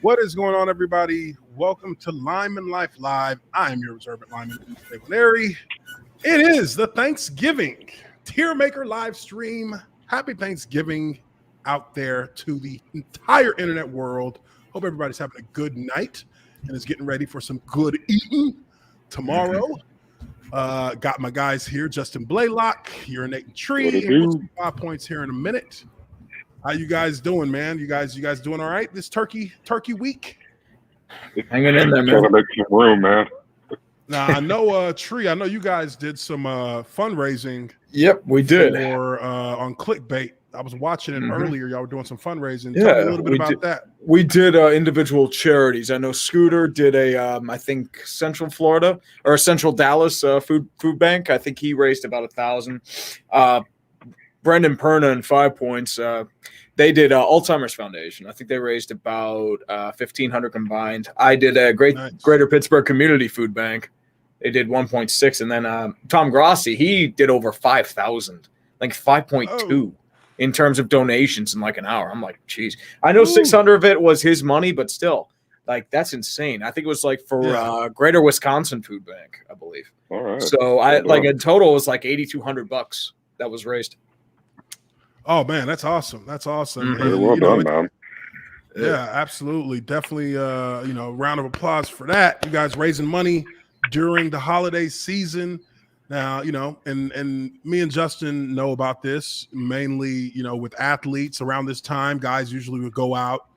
What is going on, everybody? Welcome to Lineman Life Live. I am your observant lineman, Nwaneri. It is the Thanksgiving Tiermaker live stream. Happy Thanksgiving out there to the entire internet world. Hope everybody's having a good night and is getting ready for some good eating tomorrow. Got my guys here, Justin Blaylock, urinating tree, and we'll see 5 points here in a minute. How you guys doing, man? You guys doing all right this turkey week? Hanging in there, man. Trying to make some room, man. Now I know, Tree. I know you guys did some fundraising. Yep, we did. For on Clickbait. I was watching it earlier. Y'all were doing some fundraising. Yeah, Tell me a little bit about that. We did individual charities. I know Scooter did a, I think Central Florida or Central Dallas food bank. I think he raised about 1,000. Brendan Perna and 5 points. They did Alzheimer's Foundation. I think they raised about 1,500 combined. I did a Greater Pittsburgh Community Food Bank. They did 1.6, and then Tom Grossi, he did over 5,000, like 5.2 in terms of donations in like an hour. I'm like, geez. I know 600 of it was his money, but still, like that's insane. I think it was like for Greater Wisconsin Food Bank, I believe. All right. So I like in total it was like $8,200 that was raised. Oh man, that's awesome. That's awesome. Very well done, man. Yeah, absolutely. Definitely round of applause for that. You guys raising money during the holiday season. Now, and me and Justin know about this mainly, with athletes around this time. Guys usually would go out,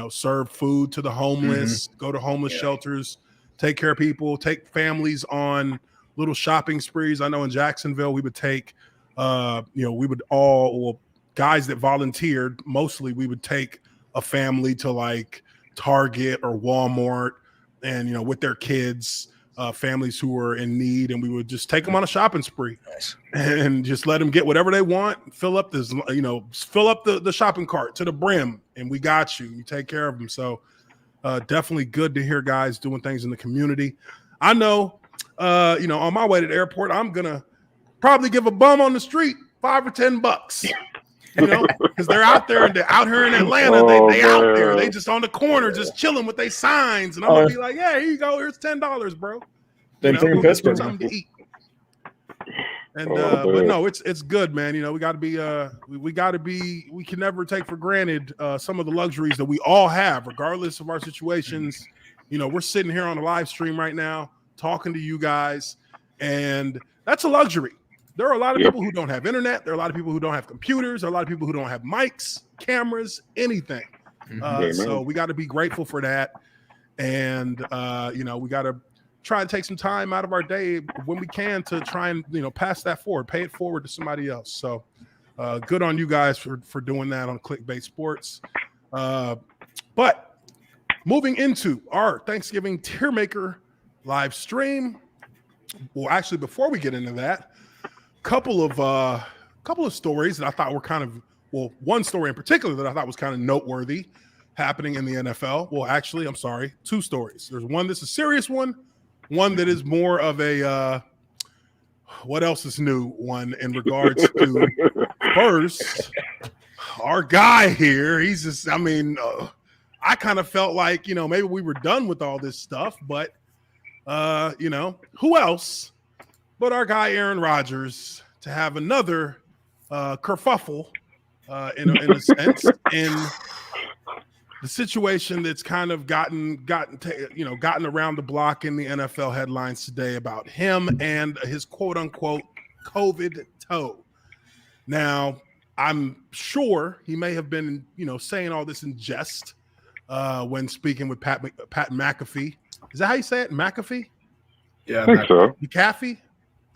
serve food to the homeless, go to homeless shelters, take care of people, take families on little shopping sprees. I know in Jacksonville we would take we would guys that volunteered, mostly we would take a family to like Target or Walmart and, with their kids, families who were in need, and we would just take them on a shopping spree and just let them get whatever they want, fill up the shopping cart to the brim, and we got you. You take care of them. So definitely good to hear guys doing things in the community. I know, on my way to the airport, I'm going to probably give a bum on the street $5 or $10, because they're out there and they're out here in Atlanta. They out there. They just on the corner, just chilling with their signs. And I'm gonna be like, yeah, here you go. Here's $10, bro. Same thing in Pittsburgh. Something to eat. And but no, it's good, man. We got to be we can never take for granted some of the luxuries that we all have, regardless of our situations. We're sitting here on a live stream right now talking to you guys, and that's a luxury. There are a lot of people who don't have internet. There are a lot of people who don't have computers. There are a lot of people who don't have mics, cameras, anything. So we got to be grateful for that. And, we got to try and take some time out of our day when we can to try and, pass that forward, pay it forward to somebody else. So good on you guys for doing that on Clickbait Sports. But moving into our Thanksgiving Tiermaker live stream. Well, actually, before we get into that, couple of stories that I thought were kind of, one story in particular that I thought was kind of noteworthy happening in the NFL. Well, actually, I'm sorry, two stories. There's one that's a serious one that is more of a what else is new one in regards to first, our guy here, he's just, I kind of felt like, maybe we were done with all this stuff, but who else but our guy Aaron Rodgers to have another kerfuffle in a sense in the situation that's kind of gotten around the block in the NFL headlines today about him and his quote unquote COVID toe. Now, I'm sure he may have been saying all this in jest when speaking with Pat McAfee. Is that how you say it? McAfee? Yeah, I think so. McAfee?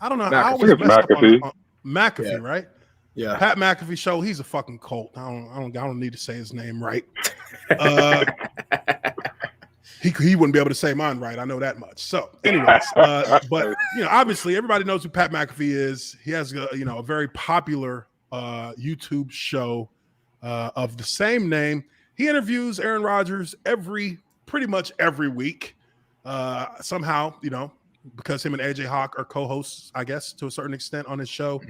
I don't know. McAfee. I always mess up on McAfee, right? Yeah. Pat McAfee show. He's a fucking cult. I don't need to say his name right. He wouldn't be able to say mine right. I know that much. So, anyways, but obviously everybody knows who Pat McAfee is. He has a very popular YouTube show of the same name. He interviews Aaron Rodgers pretty much every week. Somehow, because him and AJ Hawk are co-hosts, I guess, to a certain extent on his show.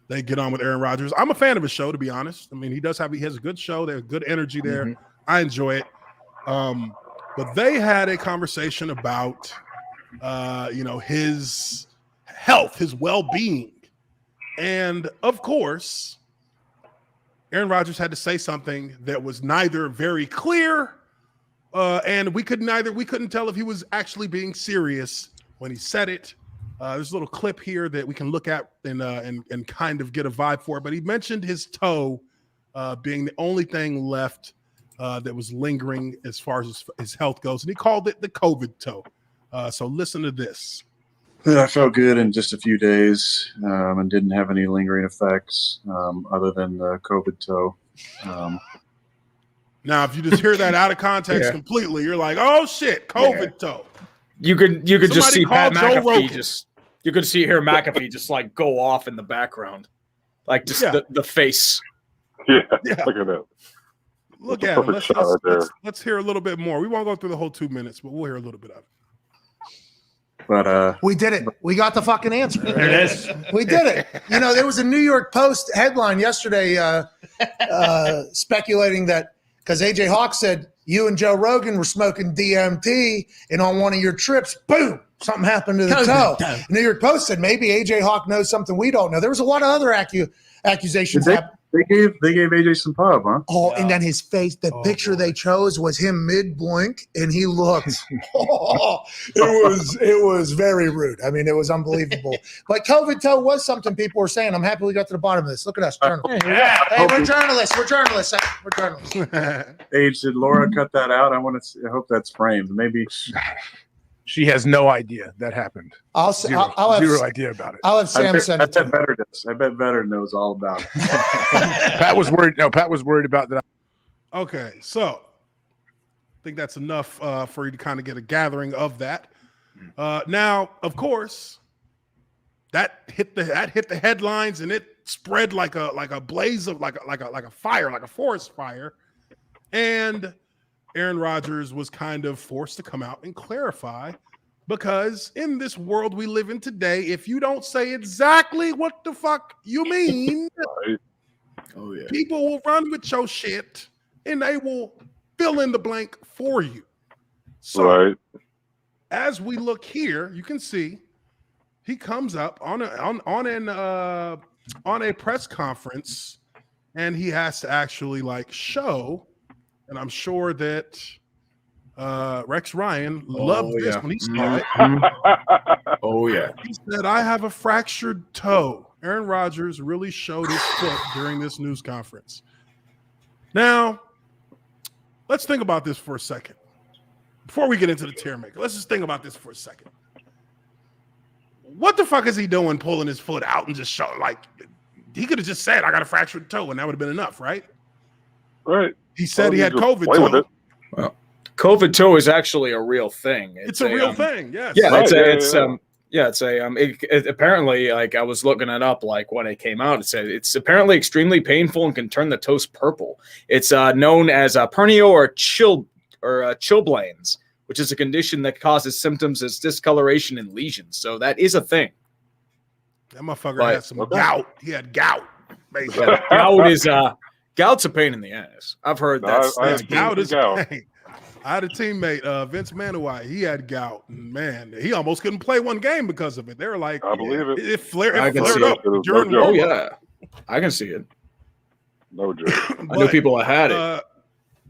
They get on with Aaron Rodgers. I'm a fan of his show, to be honest. I mean, he has a good show. There's good energy there. I enjoy it. But they had a conversation about, his health, his well-being. And of course, Aaron Rodgers had to say something that was neither very clear, and we couldn't tell if he was actually being serious when he said it. There's a little clip here that we can look at and kind of get a vibe for it. But he mentioned his toe being the only thing left that was lingering as far as his health goes, and he called it the COVID toe. So listen to this. I felt good in just a few days and didn't have any lingering effects other than the COVID toe. Now, if you just hear that out of context completely, you're like, "Oh shit, COVID toe." You could just see Pat McAfee you could see here McAfee just like go off in the background, like just the face. Yeah, look at that. Look at him. Let's hear a little bit more. We won't go through the whole 2 minutes, but we'll hear a little bit of it. But we did it. We got the fucking answer. There it is. We did it. There was a New York Post headline yesterday speculating that because AJ Hawk said you and Joe Rogan were smoking DMT, and on one of your trips, boom, something happened to the toe. New York Post said maybe AJ Hawk knows something we don't know. There was a lot of other accusations. They gave AJ some pub, huh? Oh, and then his face, the picture they chose was him mid-blink, and he looked, it was very rude. I mean, it was unbelievable. But COVID toe was something people were saying. I'm happy we got to the bottom of this. Look at us, journalists. Hey, we're journalists. We're journalists. We're journalists. Age, did Laura cut that out? I hope that's framed. Maybe. She has no idea that happened. I'll have zero idea about it. I'll have Sam send it to me. I bet Better knows all about it. Pat was worried. No, Pat was worried about that. Okay, so I think that's enough for you to kind of get a gathering of that. Now, of course, that hit the headlines and it spread like a blaze of like a fire, like a forest fire, and Aaron Rodgers was kind of forced to come out and clarify, because in this world we live in today, if you don't say exactly what the fuck you mean, people will run with your shit and they will fill in the blank for you. So as we look here, you can see he comes up on a press conference and he has to actually show. And I'm sure that Rex Ryan loved this when he saw it. Oh, yeah. He said, I have a fractured toe. Aaron Rodgers really showed his foot during this news conference. Now, let's think about this for a second. Before we get into the Tiermaker, let's just think about this for a second. What the fuck is he doing pulling his foot out and just show, he could have just said, I got a fractured toe, and that would have been enough, right? Right. He said he had COVID toe. Well, COVID toe is actually a real thing. It's a real thing. Yes. Yeah. It apparently, I was looking it up, when it came out, it said it's apparently extremely painful and can turn the toes purple. It's known as pernio or chilblains, which is a condition that causes symptoms as discoloration and lesions. So that is a thing. That motherfucker had some gout. He had gout. Basically. Gout's a pain in the ass. I've heard that. Gout is pain. I had a teammate, Vince Manuwai. He had gout, and man, he almost couldn't play one game because of it. They were like, I believe it. It flared up during Oh yeah, I can see it. No joke. I know people that had it.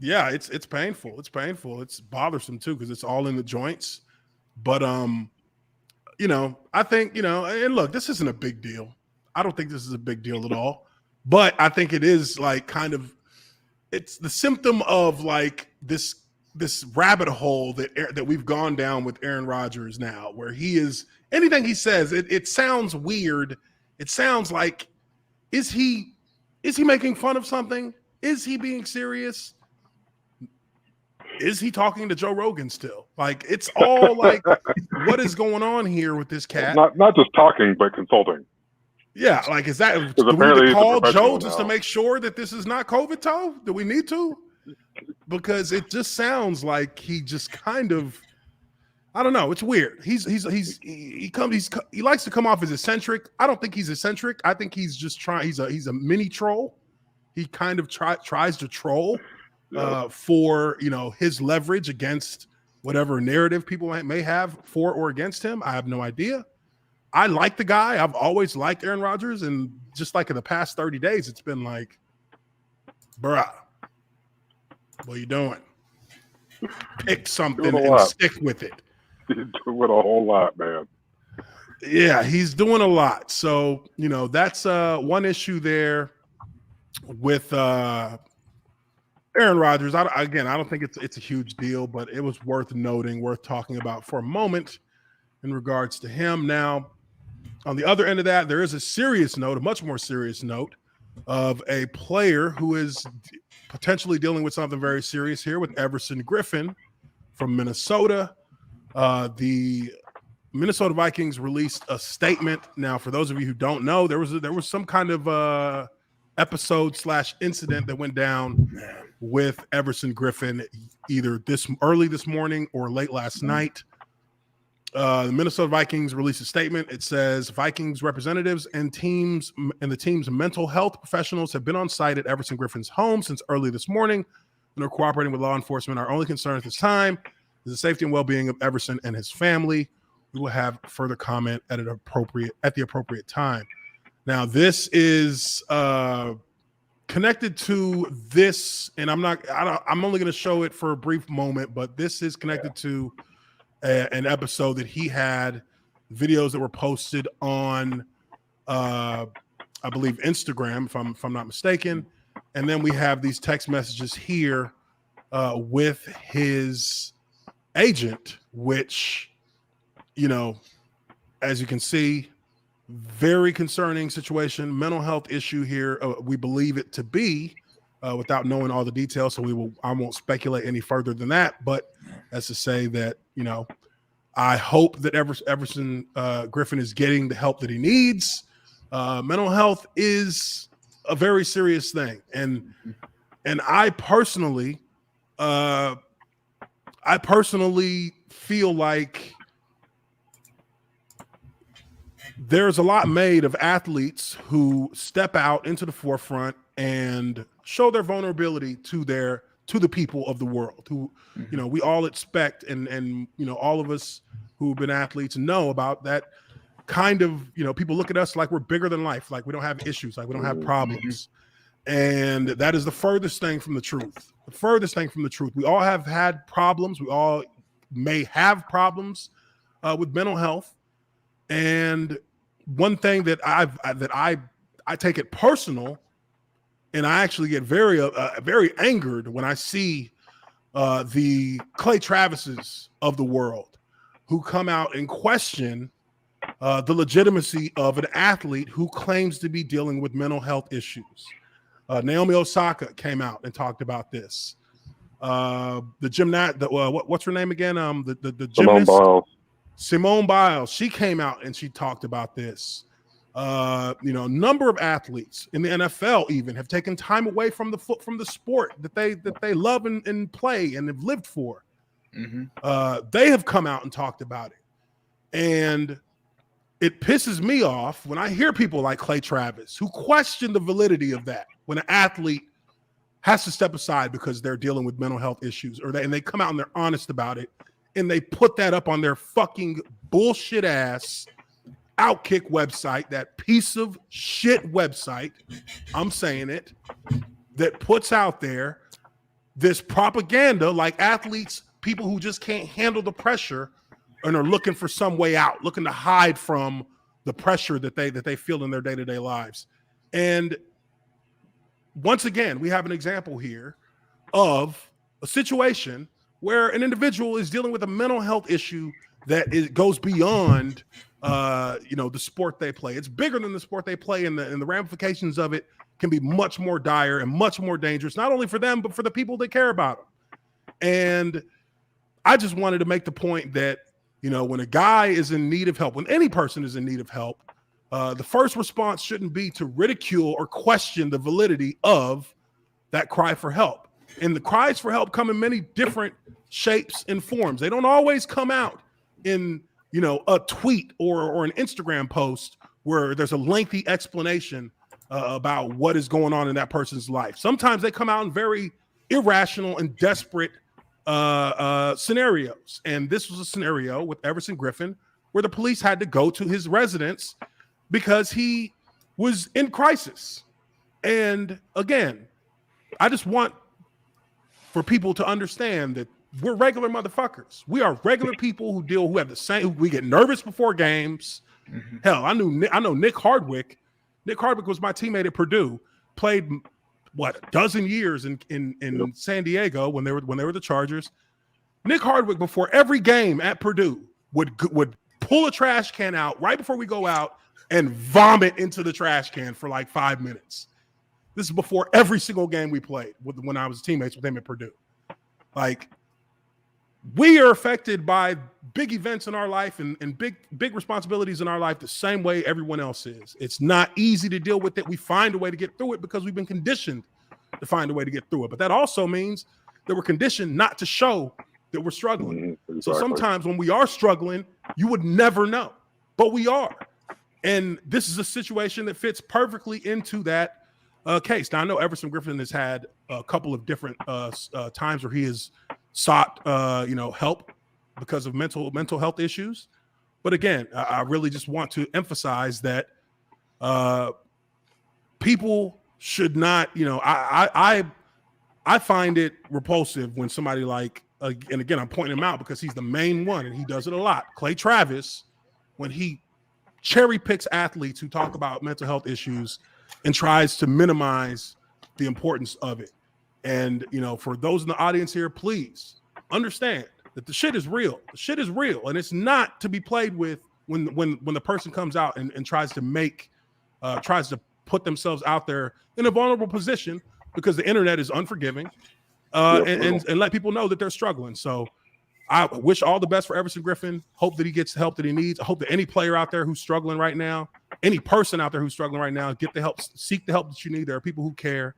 Yeah, it's painful. It's painful. It's bothersome too because it's all in the joints. But I think and look, this isn't a big deal. I don't think this is a big deal at all. But I think it is it's the symptom of this rabbit hole that we've gone down with Aaron Rodgers now, where he is anything he says, it sounds weird. It sounds like, is he making fun of something? Is he being serious? Is he talking to Joe Rogan still? It's all what is going on here with this cat? Not just talking, but consulting. Yeah, is that? Do we need to call Joe just to make sure that this is not COVID toe? Do we need to? Because it just sounds like he just kind of, I don't know. It's weird. He likes to come off as eccentric. I don't think he's eccentric. I think he's just trying. He's a mini troll. He kind of tries to troll, for his leverage against whatever narrative people may have for or against him. I have no idea. I like the guy. I've always liked Aaron Rodgers, and just like in the past 30 days, it's been like, bruh, what are you doing? Pick something and stick with it. He's doing a whole lot, man. Yeah, he's doing a lot. So, that's one issue there with Aaron Rodgers. I don't think it's a huge deal, but it was worth noting, worth talking about for a moment in regards to him. Now, on the other end of that, there is a serious note, a much more serious note of a player who is potentially dealing with something very serious here with Everson Griffen from Minnesota. The Minnesota Vikings released a statement. Now, for those of you who don't know, there was some kind of episode/incident that went down with Everson Griffen either early this morning or late last night. The Minnesota Vikings released a statement. It says Vikings representatives and the team's mental health professionals have been on site at Everson Griffen's home since early this morning and are cooperating with law enforcement. Our only concern at this time is the safety and well-being of Everson and his family. We will have further comment at the appropriate time. Now, this is connected to this, and I'm only going to show it for a brief moment, but this is connected to an episode that he had, videos that were posted on, I believe, Instagram, if I'm not mistaken. And then we have these text messages here with his agent, which, as you can see, very concerning situation, mental health issue here. We believe it to be, without knowing all the details. So I won't speculate any further than that. But that's to say that, I hope that Everson Griffen is getting the help that he needs. Mental health is a very serious thing, and I personally feel like there's a lot made of athletes who step out into the forefront and show their vulnerability to the people of the world who, we all expect and all of us who've been athletes know about that kind of, people look at us like we're bigger than life, like we don't have issues, like we don't have problems. And that is the furthest thing from the truth. The furthest thing from the truth. We all have had problems. We all may have problems with mental health. And one thing that I take it personal, and I actually get very angered when I see the Clay Travises of the world who come out and question the legitimacy of an athlete who claims to be dealing with mental health issues. Naomi Osaka came out and talked about this. What's her name again? The gymnast, Simone Biles. She came out and she talked about this. Number of athletes in the NFL even have taken time away from the sport that they love and play and have lived for. They have come out and talked about it, and it pisses me off when I hear people like Clay Travis who question the validity of that when an athlete has to step aside because they're dealing with mental health issues, and they come out and they're honest about it, and they put that up on their fucking bullshit ass Outkick website, that piece of shit website, I'm saying it, that puts out there this propaganda like athletes, people who just can't handle the pressure and are looking for some way out, looking to hide from the pressure that they feel in their day-to-day lives. And once again, we have an example here of a situation where an individual is dealing with a mental health issue that goes beyond the sport they play. It's bigger than the sport they play, and the ramifications of it can be much more dire and much more dangerous, not only for them, but for the people that care about them. And I just wanted to make the point that, when a guy is in need of help, when any person is in need of help, the first response shouldn't be to ridicule or question the validity of that cry for help. And the cries for help come in many different shapes and forms. They don't always come out in a tweet or an Instagram post where there's a lengthy explanation about what is going on in that person's life. Sometimes they come out in very irrational and desperate scenarios. And this was a scenario with Everson Griffin where the police had to go to his residence because he was in crisis. And again, I just want for people to understand that we're regular motherfuckers. We are regular people who have the same. We get nervous before games. Mm-hmm. Hell, I know Nick Hardwick. Nick Hardwick was my teammate at Purdue. Played a dozen years in San Diego when they were the Chargers. Nick Hardwick before every game at Purdue would pull a trash can out right before we go out and vomit into the trash can for like 5 minutes. This is before every single game we played when I was teammates with him at Purdue. Like, we are affected by big events in our life and big responsibilities in our life the same way everyone else is. It's not easy to deal with it. We find a way to get through it because we've been conditioned to find a way to get through it. But that also means that we're conditioned not to show that we're struggling. Exactly. So sometimes when we are struggling, you would never know, but we are. And this is a situation that fits perfectly into that case. Now, I know Everson Griffin has had a couple of different times where he has sought help because of mental health issues. But again, I really just want to emphasize that people should not, I find it repulsive when somebody like, and again, I'm pointing him out because he's the main one and he does it a lot. Clay Travis, when he cherry picks athletes who talk about mental health issues and tries to minimize the importance of it. And, for those in the audience here, please understand that the shit is real. The shit is real. And it's not to be played with when the person comes out and tries to put themselves out there in a vulnerable position because the internet is unforgiving and let people know that they're struggling. So I wish all the best for Everson Griffin. Hope that he gets the help that he needs. I hope that any player out there who's struggling right now, any person out there who's struggling right now, get the help, seek the help that you need. There are people who care.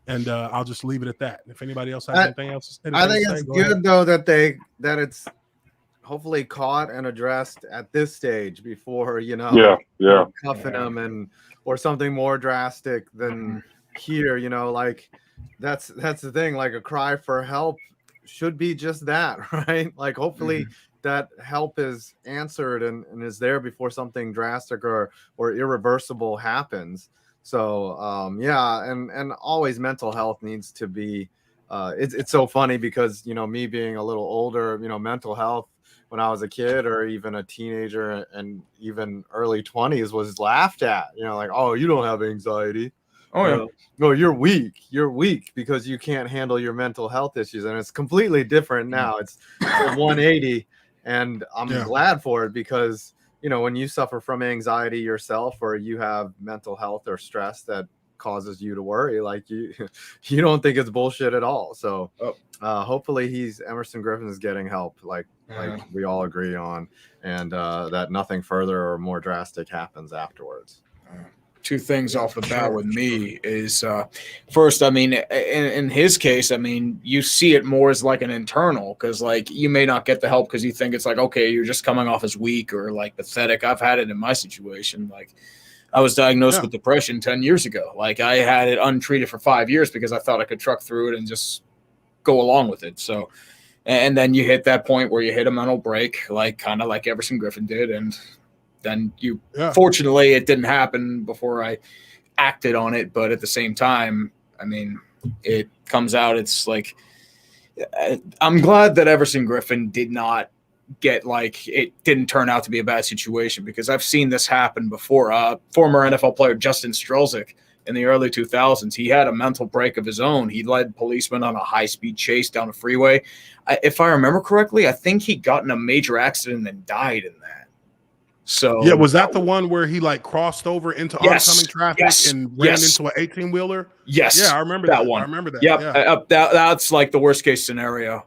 And I'll just leave it at that. If anybody else has anything else, I think it's good though that it's hopefully caught and addressed at this stage before cuffing them or something more drastic than here. Like that's the thing. Like a cry for help should be just that, right? Like hopefully that help is answered and is there before something drastic or irreversible happens. So and always mental health needs to be it's so funny because me being a little older, mental health when I was a kid or even a teenager and even early 20s was laughed at, like, oh, you don't have anxiety. Oh yeah. No, you're weak because you can't handle your mental health issues. And it's completely different now. It's a 180 and I'm glad for it because when you suffer from anxiety yourself or you have mental health or stress that causes you to worry, like you don't think it's bullshit at all. So hopefully Emerson Griffin is getting help like we all agree on and that nothing further or more drastic happens afterwards. Two things off the bat with me is first, I mean, in his case, I mean, you see it more as like an internal because like you may not get the help because you think it's like, okay, you're just coming off as weak or like pathetic. I've had it in my situation. Like I was diagnosed with depression 10 years ago. Like I had it untreated for 5 years because I thought I could truck through it and just go along with it. So, and then you hit that point where you hit a mental break, like kind of like Everson Griffin did. And then fortunately it didn't happen before I acted on it. But at the same time, I mean, it comes out. It's like, I'm glad that Everson Griffin did not get like, it didn't turn out to be a bad situation because I've seen this happen before. Former NFL player Justin Strelzik in the early 2000s, he had a mental break of his own. He led policemen on a high-speed chase down a freeway. If I remember correctly, I think he got in a major accident and died in that. So yeah, was that the one where he like crossed over into oncoming traffic and ran into an 18-wheeler? Yes. Yeah, I remember that one. I remember that. Yep. That's like the worst case scenario.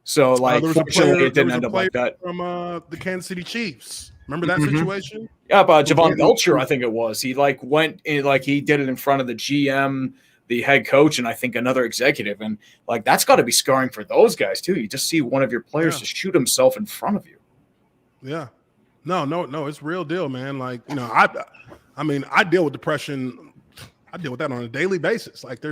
So like, fortunately, it didn't end up like that. From the Kansas City Chiefs. Remember that situation? Yeah, Javon Belcher, I think it was. He like went in, like he did it in front of the GM, the head coach, and I think another executive. And like that's got to be scarring for those guys too. You just see one of your players just shoot himself in front of you. Yeah. No, it's real deal, man. Like, I mean, I deal with depression I deal with that on a daily basis. Like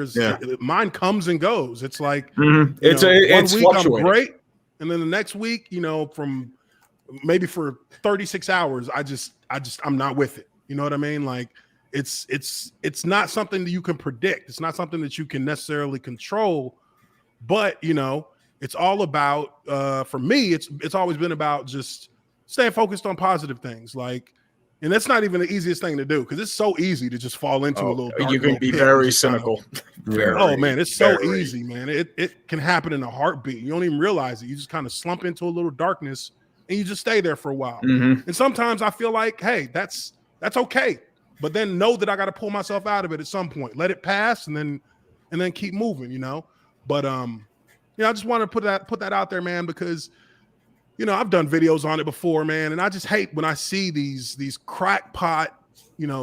mine comes and goes. It's like it's one week I'm fluctuating. great, and then the next week, from maybe for 36 hours, I'm not with it. You know what I mean? Like it's not something that you can predict. It's not something that you can necessarily control. But it's all about for me. It's always been about just staying focused on positive things. Like. And that's not even the easiest thing to do because it's so easy to just fall into a little. You can be very cynical. Oh man, it's so easy, man. It can happen in a heartbeat. You don't even realize it. You just kind of slump into a little darkness and you just stay there for a while. And sometimes I feel like, hey, that's okay. But then know that I got to pull myself out of it at some point. Let it pass and then keep moving. But I just want to put that out there, man, because. I've done videos on it before, man, and I just hate when I see these crackpot,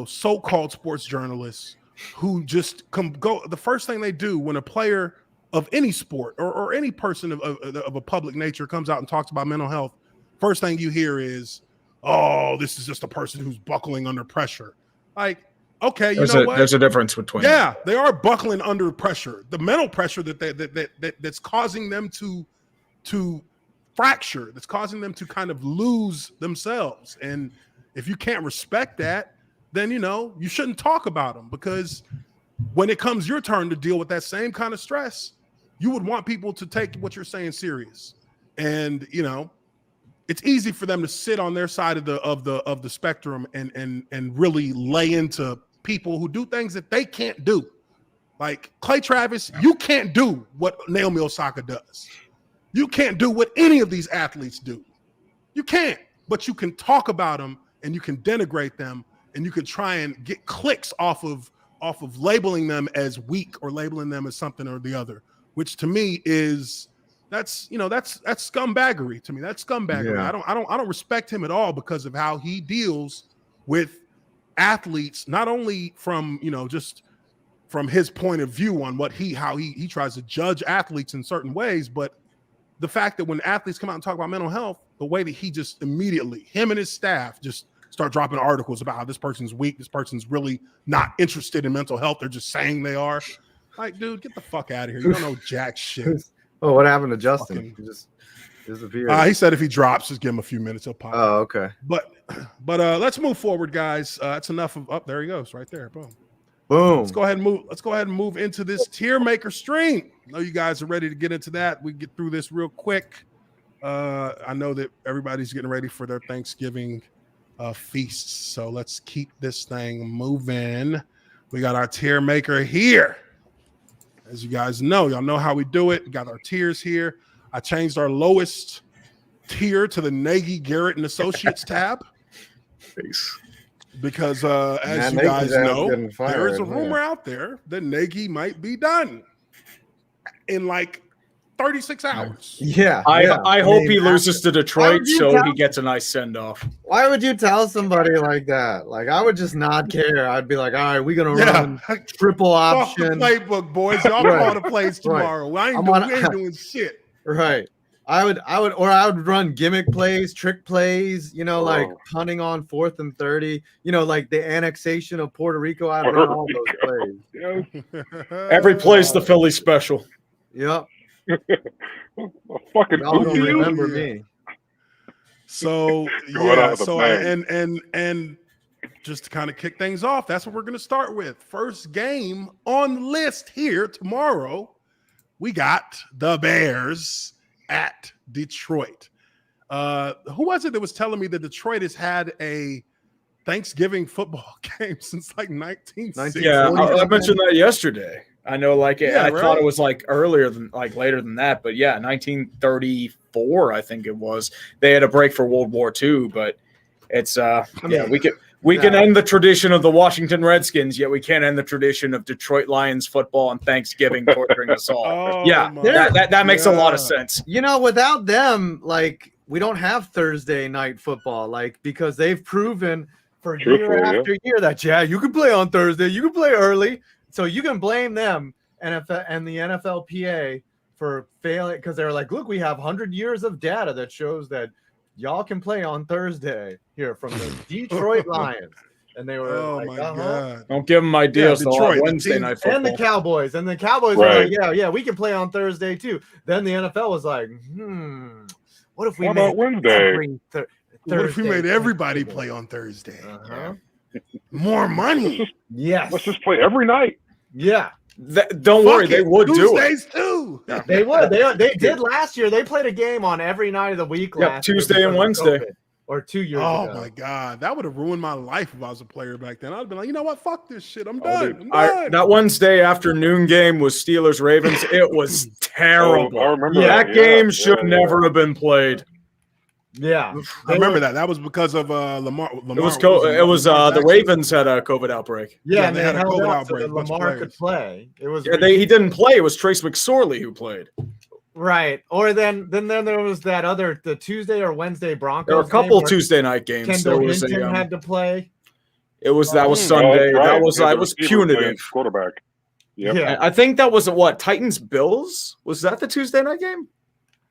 so-called sports journalists who just go. The first thing they do when a player of any sport or any person of a public nature comes out and talks about mental health, first thing you hear is, "Oh, this is just a person who's buckling under pressure." Like, okay, what? There's a difference between. Yeah, they are buckling under pressure. The mental pressure that's causing them to fracture, that's causing them to kind of lose themselves. And if you can't respect that, then you shouldn't talk about them, because when it comes your turn to deal with that same kind of stress, you would want people to take what you're saying serious. And it's easy for them to sit on their side of the spectrum and really lay into people who do things that they can't do. Like Clay Travis, you can't do what Naomi Osaka does. You can't do what any of these athletes do. You can't, but you can talk about them and you can denigrate them and you can try and get clicks off of labeling them as weak or labeling them as something or the other, which to me is that's scumbaggery to me. That's scumbaggery. Yeah. I don't respect him at all because of how he deals with athletes, not only from just from his point of view on how he tries to judge athletes in certain ways, but the fact that when athletes come out and talk about mental health, the way that he just immediately, him and his staff just start dropping articles about how this person's weak, this person's really not interested in mental health, they're just saying they are. Like, dude, get the fuck out of here. You don't know jack shit. Oh, what happened to Justin? He just disappeared. He said if he drops, just give him a few minutes, he'll pop. Oh, okay. But let's move forward, guys. That's enough of there he goes, right there. Boom. Boom. Let's go ahead and move into this Tiermaker stream. I know you guys are ready to get into that. We get through this real quick. I know that everybody's getting ready for their Thanksgiving feasts, so let's keep this thing moving. We got our Tiermaker here. As you guys know, y'all know how we do it. We got our tiers here. I changed our lowest tier to the Nagy, Garrett, and Associates tab. Peace. Because as you guys know, there is a rumor out there that Nagy might be done in like 36 hours. Yeah. I hope he loses to Detroit so he gets a nice send-off. Why would you tell somebody like that? Like, I would just not care. I'd be like, all right, we're going to run triple option. Off the playbook, boys. Y'all call the plays tomorrow. Right. We ain't doing shit. Right. I would run gimmick plays, trick plays, like punting on 4th and 30, like the annexation of Puerto Rico. I'd run all those plays. Every play's the Philly special. Yep. Fucking Y'all don't remember me. So yeah, so and just to kind of kick things off, that's what we're gonna start with. First game on the list here tomorrow. We got the Bears at Detroit. Who was it that was telling me that Detroit has had a Thanksgiving football game since like 1960? Yeah, I mentioned that yesterday. I know, I thought it was later than that, but yeah, 1934, I think it was. They had a break for World War II, but it's we can end the tradition of the Washington Redskins, yet we can't end the tradition of Detroit Lions football on Thanksgiving torturing us all. That makes a lot of sense. Without them, we don't have Thursday night football, because they've proven for year after year that you can play on Thursday, you can play early, so you can blame them NFL and the NFLPA for failing because they're like, look, we have 100 years of data that shows that y'all can play on Thursday here from the Detroit Lions. And they were Oh like, my god. Don't give them ideas. They'll have Detroit, the Wednesday team- night football. and the Cowboys. And the Cowboys Right. were like, yeah, we can play on Thursday too. Then the NFL was like, what if we How made about Wednesday? every What if we made Thursday everybody Thanksgiving? play on Thursday? Uh-huh. More money. Yes. Let's just play every night. Yeah. Don't worry, Fuck they it. would do it. Tuesdays too. They would. They did last year. They played a game on every night of the week Yep, last year Tuesday and because of Wednesday. COVID, or 2 years Oh ago. my god, that would have ruined my life if I was a player back then. I'd have been like, you know what? Fuck this shit. I'm Oh, done. dude. I'm done. That Wednesday afternoon game was Steelers Ravens. It was terrible. Oh, I remember that that. game Yeah, should yeah, never have been played. Yeah. I remember that. That was because of Lamar. It Lamar was Lamar the Jackson. Ravens had a COVID outbreak. Yeah, Yeah, and they they had a held COVID out outbreak, so a that bunch of Lamar players. could play. It was Yeah, he didn't play. It was Trace McSorley who played. right. Or then there was that other the Tuesday or Wednesday Broncos. There were a couple game where Tuesday night games. Kendall There was Hinton had to play. that was Oh, Sunday. that's right. That was Yeah, it the was receiver playing punitive. quarterback. Yep. Yeah, I think that was what Titans Bills. Was that the Tuesday night game?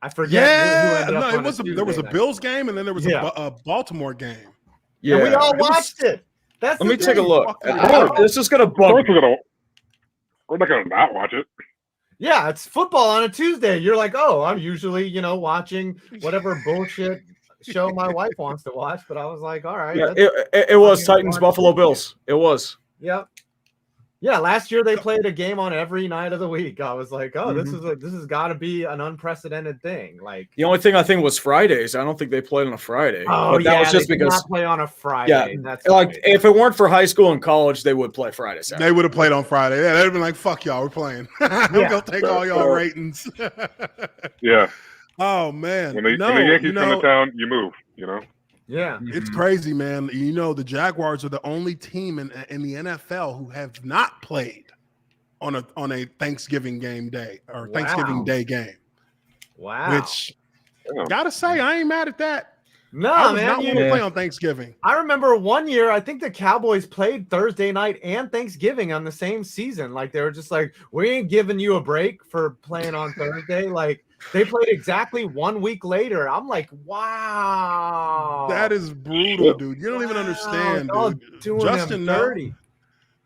I forget. who Yeah, ended up no, on it was there was a Tuesday night. Bills game and then there was Yeah. a Baltimore game. Yeah. And we all It was- watched it. That's Let the me take a thing. look. Fuck yeah. This is gonna Of bug course me. we're not gonna not watch it. Yeah, it's football on a Tuesday. You're like, oh, I'm usually, watching whatever bullshit show my wife wants to watch. But I was like, all right. Yeah, let's- it was fucking Titans watch Buffalo it. Bills. It was. Yep. Yeah, last year they played a game on every night of the week. I was like, oh, this has got to be an unprecedented thing. Like, The only thing I think was Fridays. I don't think they played on a Friday. oh but that yeah, was just they did because not play on a Friday. yeah, That's like right. if it weren't for high school and college, they would play Friday. Saturday. They would have played on Friday. Yeah, they'd have been like, "Fuck y'all, we're playing. We're Yeah. gonna take all y'all ratings." Yeah. Oh man, When the no, Yankees come to town, you move. yeah, it's crazy, man. The Jaguars are the only team in the NFL who have not played on a Thanksgiving game day or Thanksgiving Wow. Day game. wow. Which Yeah. gotta say, I ain't mad at that. I no, was man, not want to play on Thanksgiving. I remember one year, I think the Cowboys played Thursday night and Thanksgiving on the same season. Like they were just like, we ain't giving you a break for playing on Thursday. Like they played exactly 1 week later. I'm like, wow, That is brutal, dude. You don't even understand, y'all dude. doing Justin, them no. dirty.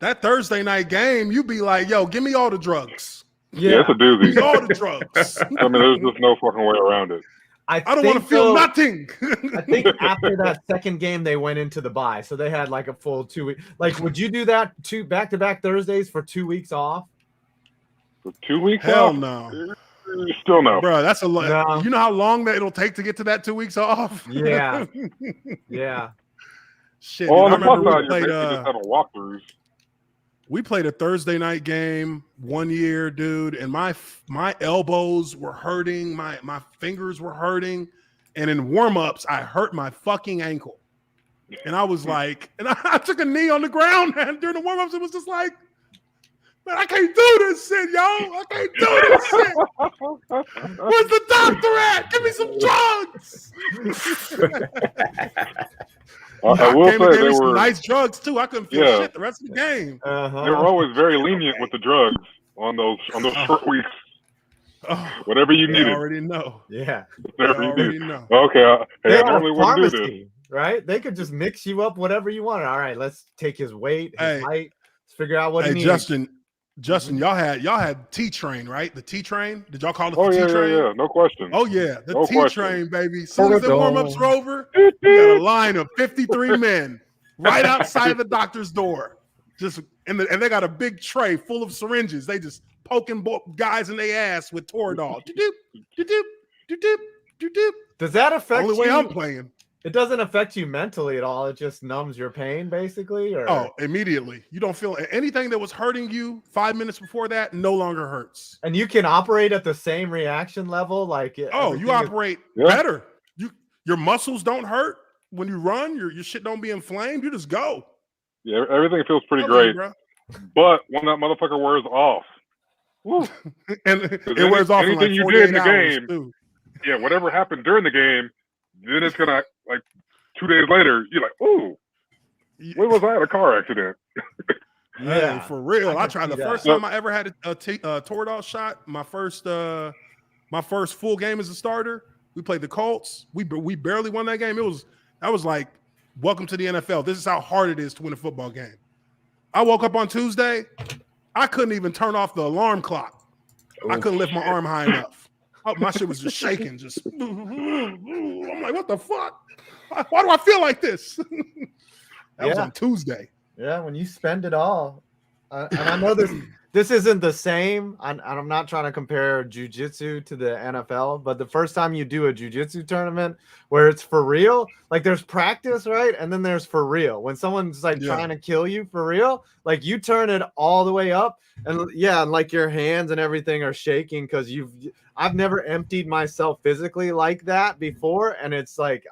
That Thursday night game, you be like, "Yo, give me all the drugs. Yeah, it's a Give doozy. me all the drugs. I mean, there's just no fucking way around it. I don't want to feel nothing." I think after that second game, they went into the bye, so they had like a full 2 week. Like, would you do that back-to-back Thursdays for 2 weeks off? For 2 weeks Hell off? no, Still no. bro. That's a lot. No. You know how long that it'll take to get to that 2 weeks off? Yeah. Yeah. Shit. Oh, dude, on I the plus remember side, we you're played, basically just having walkthroughs. we played a Thursday night game one year, dude, and my elbows were hurting, my fingers were hurting, and in warm-ups, I hurt my fucking ankle. And I was like, and I took a knee on the ground, man. During the warm-ups, it was just like, man, I can't do this shit, yo. I can't do this shit. Where's the doctor at? Give me some drugs. I will Came and say gave me they some were nice drugs too. I couldn't feel Yeah. shit the rest of the game. Uh-huh. they were always very lenient with the drugs on those short weeks. Oh, Whatever you they needed. already know. Yeah. They Whatever you already needed. know. Okay. Hey, They I had normally a wouldn't do this. pharmacy, right? They could just mix you up whatever you want. All right, let's take his weight, his Hey. height, let's figure out what he Hey, needs. Justin, y'all had T Train, right? The T Train. Did y'all call it the Oh, T yeah, Train? yeah. No question. Oh yeah, the No T question. Train, baby. As soon as the warm-ups were over, we got a line of 53 men right outside the doctor's door. And they got a big tray full of syringes. They just poking guys in their ass with Toradol. Do-doop, do-doop, do-doop, do-doop. Does that affect Only way you? I'm playing. It doesn't affect you mentally at all. It just numbs your pain, basically. Or Oh, immediately. You don't feel anything that was hurting you 5 minutes before that no longer hurts. and you can operate at the same reaction level, like Oh, everything you is- operate Yeah. better. Your muscles don't hurt when you run. Your shit don't be inflamed. You just go. Yeah, everything feels pretty Tell you, great. bro. But when that motherfucker wears off, woo, And it wears off in like anything you 48 did in the hours game, too. yeah, whatever happened during the game, then it's gonna like 2 days later, you're like, ooh, when was I in a car accident? Yeah, for real. I can tried see the that. first time I ever had a Toradol shot. My first full game as a starter. We played the Colts. We barely won that game. That was like Welcome to the NFL. This is how hard it is to win a football game. I woke up on Tuesday. I couldn't even turn off the alarm clock. I couldn't lift my arm high enough. My shit was just shaking. I'm like, what the fuck? Why do I feel like this? That was on Tuesday. Yeah, when you spend it all. And I know this isn't the same. I'm not trying to compare jiu-jitsu to the NFL, but the first time you do a jiu-jitsu tournament where it's for real, like there's practice, right? And then there's for real. When someone's like trying to kill you for real, like you turn it all the way up and and like your hands and everything are shaking because I've never emptied myself physically like that before. And it's like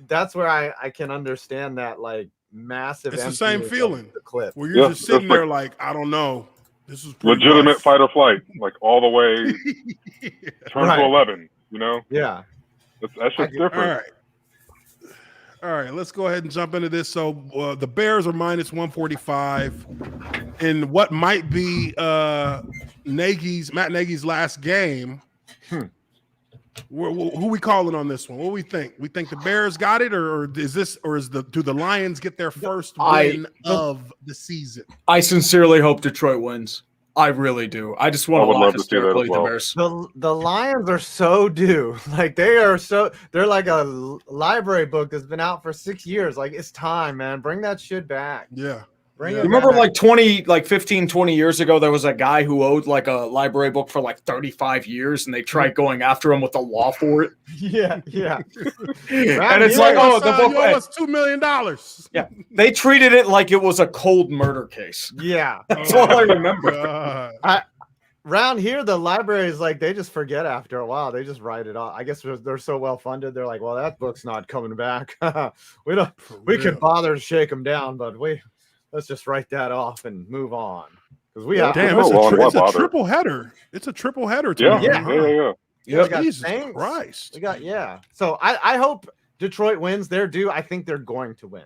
that's where I can understand that like massive. It's the same feeling. The clip where you're just sitting there like, I don't know. This is legitimate fight or flight, like all the way turn to 11. You know? Yeah, that's just different. All right. Let's go ahead and jump into this. So the Bears are minus 145 in what might be Matt Nagy's last game. Who we calling on this one? What do we think? We think the Bears got it, or do the Lions get their first win of the season? I sincerely hope Detroit wins. I really do. I just want to watch hysterically the Bears. The Lions are so due. Like they're like a library book that's been out for 6 years. Like it's time, man. Bring that shit back. Yeah. Remember like 15, 20 years ago, there was a guy who owed like a library book for like 35 years and they tried going after him with the law for it. Yeah. And it's like, the book was $2 million. Yeah. They treated it like it was a cold murder case. Yeah. That's all I remember. Around here, the libraries, like they just forget after a while. They just write it off. I guess they're so well funded. They're like, well, that book's not coming back. We could bother to shake them down, but let's just write that off and move on because we have. Damn, it's a triple header. It's a triple header. Yeah. Jesus Christ. We got So I hope Detroit wins. They're due. I think they're going to win.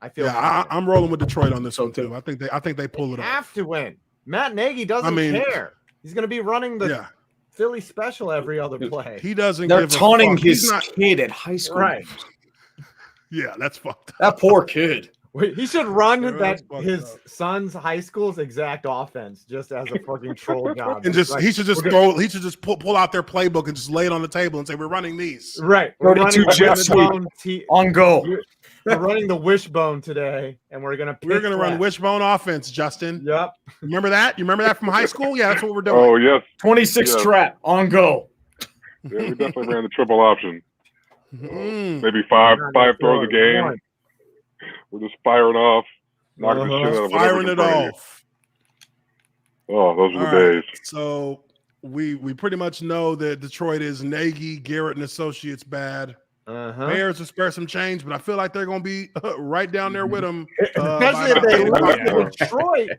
I feel. Yeah, I'm rolling with Detroit on this one too. I think they pull it off. Have to win. Matt Nagy doesn't care. He's going to be running the Philly special every other play. He doesn't. They're taunting his kid at high school. Right. Yeah, that's fucked up. That poor kid. He should run his son's high school's exact offense just as a fucking troll job. And he should just pull out their playbook and just lay it on the table and say, we're running these. Right. We're running on go. We're running the wishbone today, and we're gonna run wishbone offense, Justin. Yep. Remember that? You remember that from high school? Yeah, that's what we're doing. Oh yes. 26 trap on go. Yeah, we definitely ran the triple option. Maybe five throws a game. We're just firing off, knocking the shit out of firing it off. Oh, those were the days. So we pretty much know that Detroit is Nagy, Garrett, and Associates bad. Bears will spare some change, but I feel like they're going to be right down there with them. Especially if they lose to Detroit.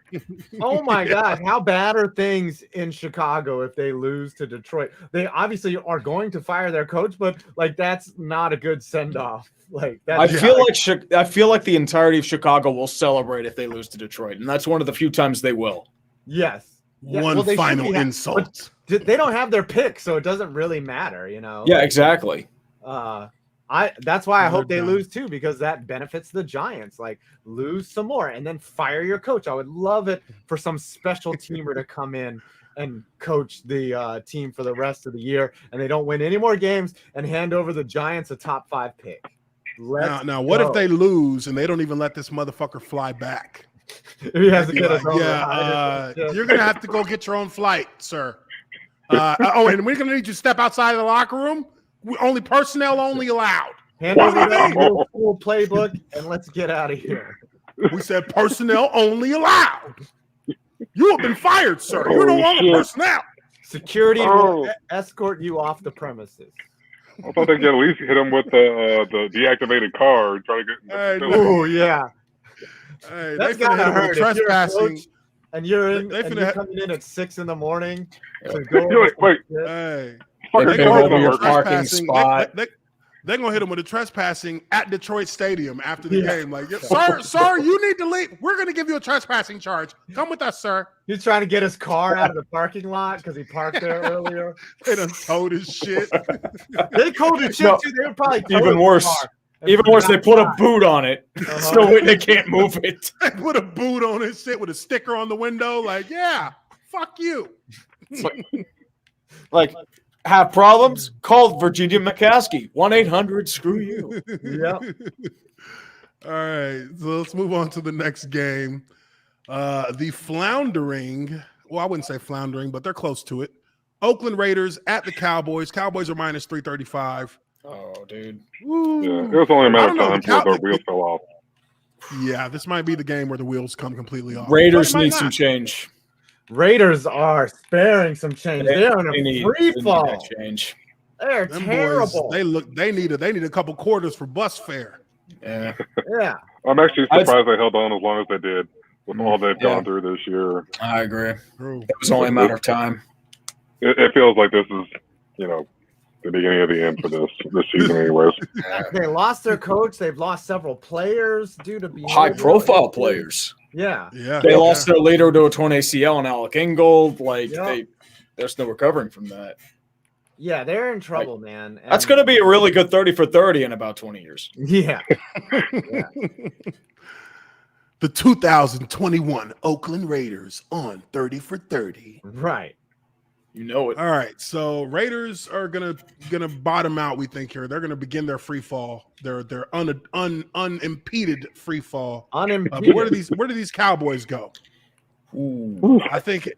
Oh my God, how bad are things in Chicago if they lose to Detroit? They obviously are going to fire their coach, but like that's not a good send off. Like that. I feel like the entirety of Chicago will celebrate if they lose to Detroit, and that's one of the few times they will. Yes. One final insult. They don't have their pick, so it doesn't really matter, you know. Yeah, exactly. That's why I hope they lose too, because that benefits the Giants. Like lose some more and then fire your coach. I would love it for some special teamer to come in and coach the team for the rest of the year, and they don't win any more games and hand over the Giants a top 5 pick. Now, what if they lose and they don't even let this motherfucker fly back? He has to get us you're gonna have to go get your own flight, sir. And we're gonna need you to step outside of the locker room. Only personnel only allowed. Hand over that full playbook and let's get out of here. We said personnel only allowed. You have been fired, sir. You're no longer personnel. Security will escort you off the premises. I thought they could at least hit him with the deactivated car and try to get. Oh yeah. Hey, that's gonna hurt. With trespassing. And you're coming in at 6 a.m. to go. Wait. Hey. They're gonna hit him with a trespassing at Detroit Stadium after the game. Like, sir, you need to leave. We're gonna give you a trespassing charge. Come with us, sir. He's trying to get his car out of the parking lot because he parked there earlier. They done towed his shit. They towed his shit too. They would probably tow even worse. Even worse, they put a boot on it, so they can't move it. They put a boot on his shit with a sticker on the window. Like, yeah, fuck you. Like, have problems? Call Virginia McCaskey. 1-800-SCREW-YOU. Yep. All right, so let's move on to the next game. The floundering, well, I wouldn't say floundering, but they're close to it. Oakland Raiders at the Cowboys. Cowboys are minus 335. Oh, dude. Ooh. Yeah, it was only a matter of I time don't know, before the wheels fell off. Yeah, this might be the game where the wheels come completely off. Raiders But it might need not. some change. Raiders are sparing some change. They're in a free fall. that change. They're Them terrible. boys, they need a couple quarters for bus fare. Yeah. Yeah. I'm actually surprised they held on as long as they did with all they've Yeah. gone through this year. I agree. True. It was only a matter of time. It feels like this is, the beginning of the end for this season, anyways. They lost their coach. They've lost several players due to behavior. High-profile players. Yeah. Yeah, They lost yeah. their leader to a torn ACL and Alec Ingold. Like, Yeah. there's no recovering from that. Yeah, they're in trouble, man. And That's going to be a really good 30 for 30 in about 20 years. Yeah. The 2021 Oakland Raiders on 30 for 30. Right. You know it. All right, so Raiders are gonna bottom out. We think here they're gonna begin their free fall. Their unimpeded free fall. Unimpeded. Where do these Cowboys go? Ooh. I think.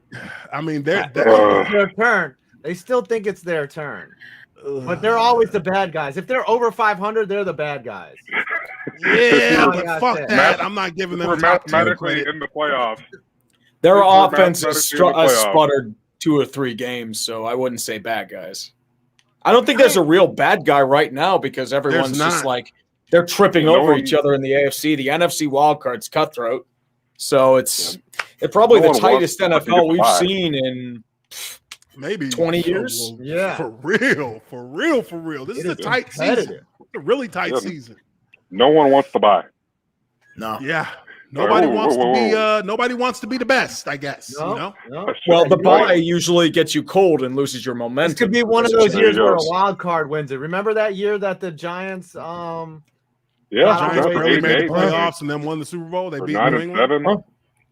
I mean, they're It's their turn. They still think it's their turn, but they're always the bad guys. If they're over 500, they're the bad guys. yeah, I but gotta fuck say. that. I'm not giving them We're top 10 mathematically credit. in the playoffs. Their We're offense has mathematically in the playoffs. sputtered 2 or 3 games, so I wouldn't say bad guys. I don't think there's a real bad guy right now because everyone's just not. like they're tripping No over one- each other in the AFC. The NFC wildcard's cutthroat, so it's probably No the one tightest wants to NFL get we've by. seen in Maybe 20 so, years? well, Yeah. for real. This is a tight season. Competitive. It's a really tight Yeah. season. No one wants to buy. no. Yeah. Nobody Whoa, wants whoa, to be whoa. Nobody wants to be the best, I guess. No, You know? no. That's Well, the true. bye usually gets you cold and loses your momentum. This could be one of That's those just- years There you where go. a wild card wins it. Remember that year that the Giants Yeah, Giants Exactly. barely made the 8-8, playoffs and then won the Super Bowl. They or beat 9 New and England. 7. Huh?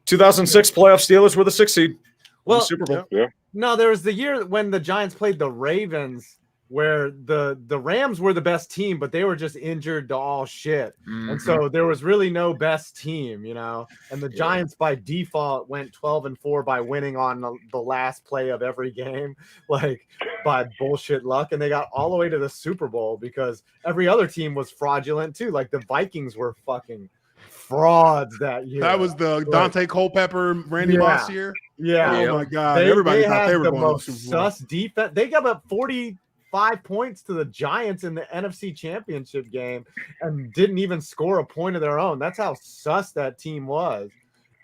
2006 playoff Steelers were the 6th seed. Won Well, the Super Bowl. no, there was the year when the Giants played the Ravens where the Rams were the best team, but they were just injured to all shit. And so there was really no best team, and the Giants by default went 12-4 by winning on the last play of every game, like by bullshit luck. And they got all the way to the Super Bowl because every other team was fraudulent too. Like the Vikings were fucking frauds that year. That was the Dante Culpepper, Randy Yeah. Moss year. yeah. Oh my God! Everybody thought they were the going to most the Super Bowl. sus defense. They gave up 45 points to the Giants in the NFC Championship game and didn't even score a point of their own. That's how sus that team was.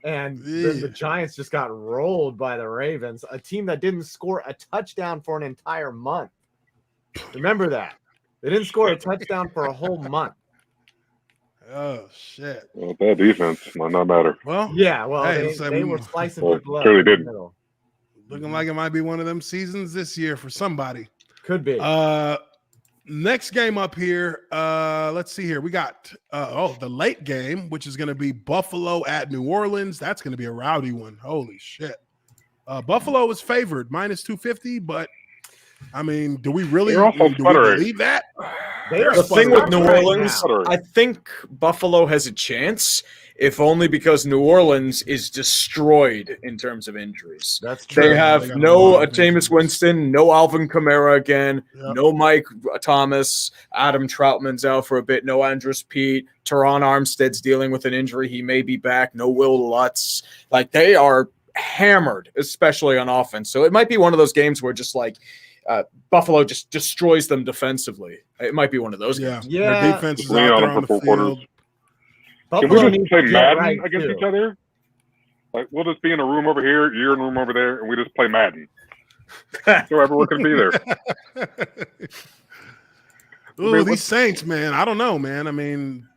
And then the Giants just got rolled by the Ravens, a team that didn't score a touchdown for an entire month. Remember that. They didn't score a touchdown for a whole month. Oh shit! Well, that defense might not matter. Well, Yeah, well, Hey, they were slicing Well, people up. clearly in the didn't. middle. looking like it might be one of them seasons this year for somebody. Could be. Next game up here. Let's see here. We got the late game, which is going to be Buffalo at New Orleans. That's going to be a rowdy one. Holy shit! Buffalo is favored minus 250, but I mean, do we really They're also do we sputtering. believe that? They're The thing with New right Orleans, now. I think Buffalo has a chance, if only because New Orleans is destroyed in terms of injuries. That's true. They They have got a no lot of Jameis injuries. Winston, no Alvin Kamara again, Yep. no Mike Thomas, Adam Troutman's out for a bit, no Andrus Pete, Teron Armstead's dealing with an injury. He may be back, no Will Lutz. Like, they are hammered, especially on offense. So it might be one of those games where just like Buffalo just destroys them defensively. It might be one of those Yeah, games. Yeah. Their defense is Lean out on there them on the for 4 quarters. field. Can we Buffalo just needs play to get Madden right, against too. each other? Like, we'll just be in a room over here, you're in a room over there, and we just play Madden. So everyone can be there. Ooh, these Saints, man. I don't know, man. I mean,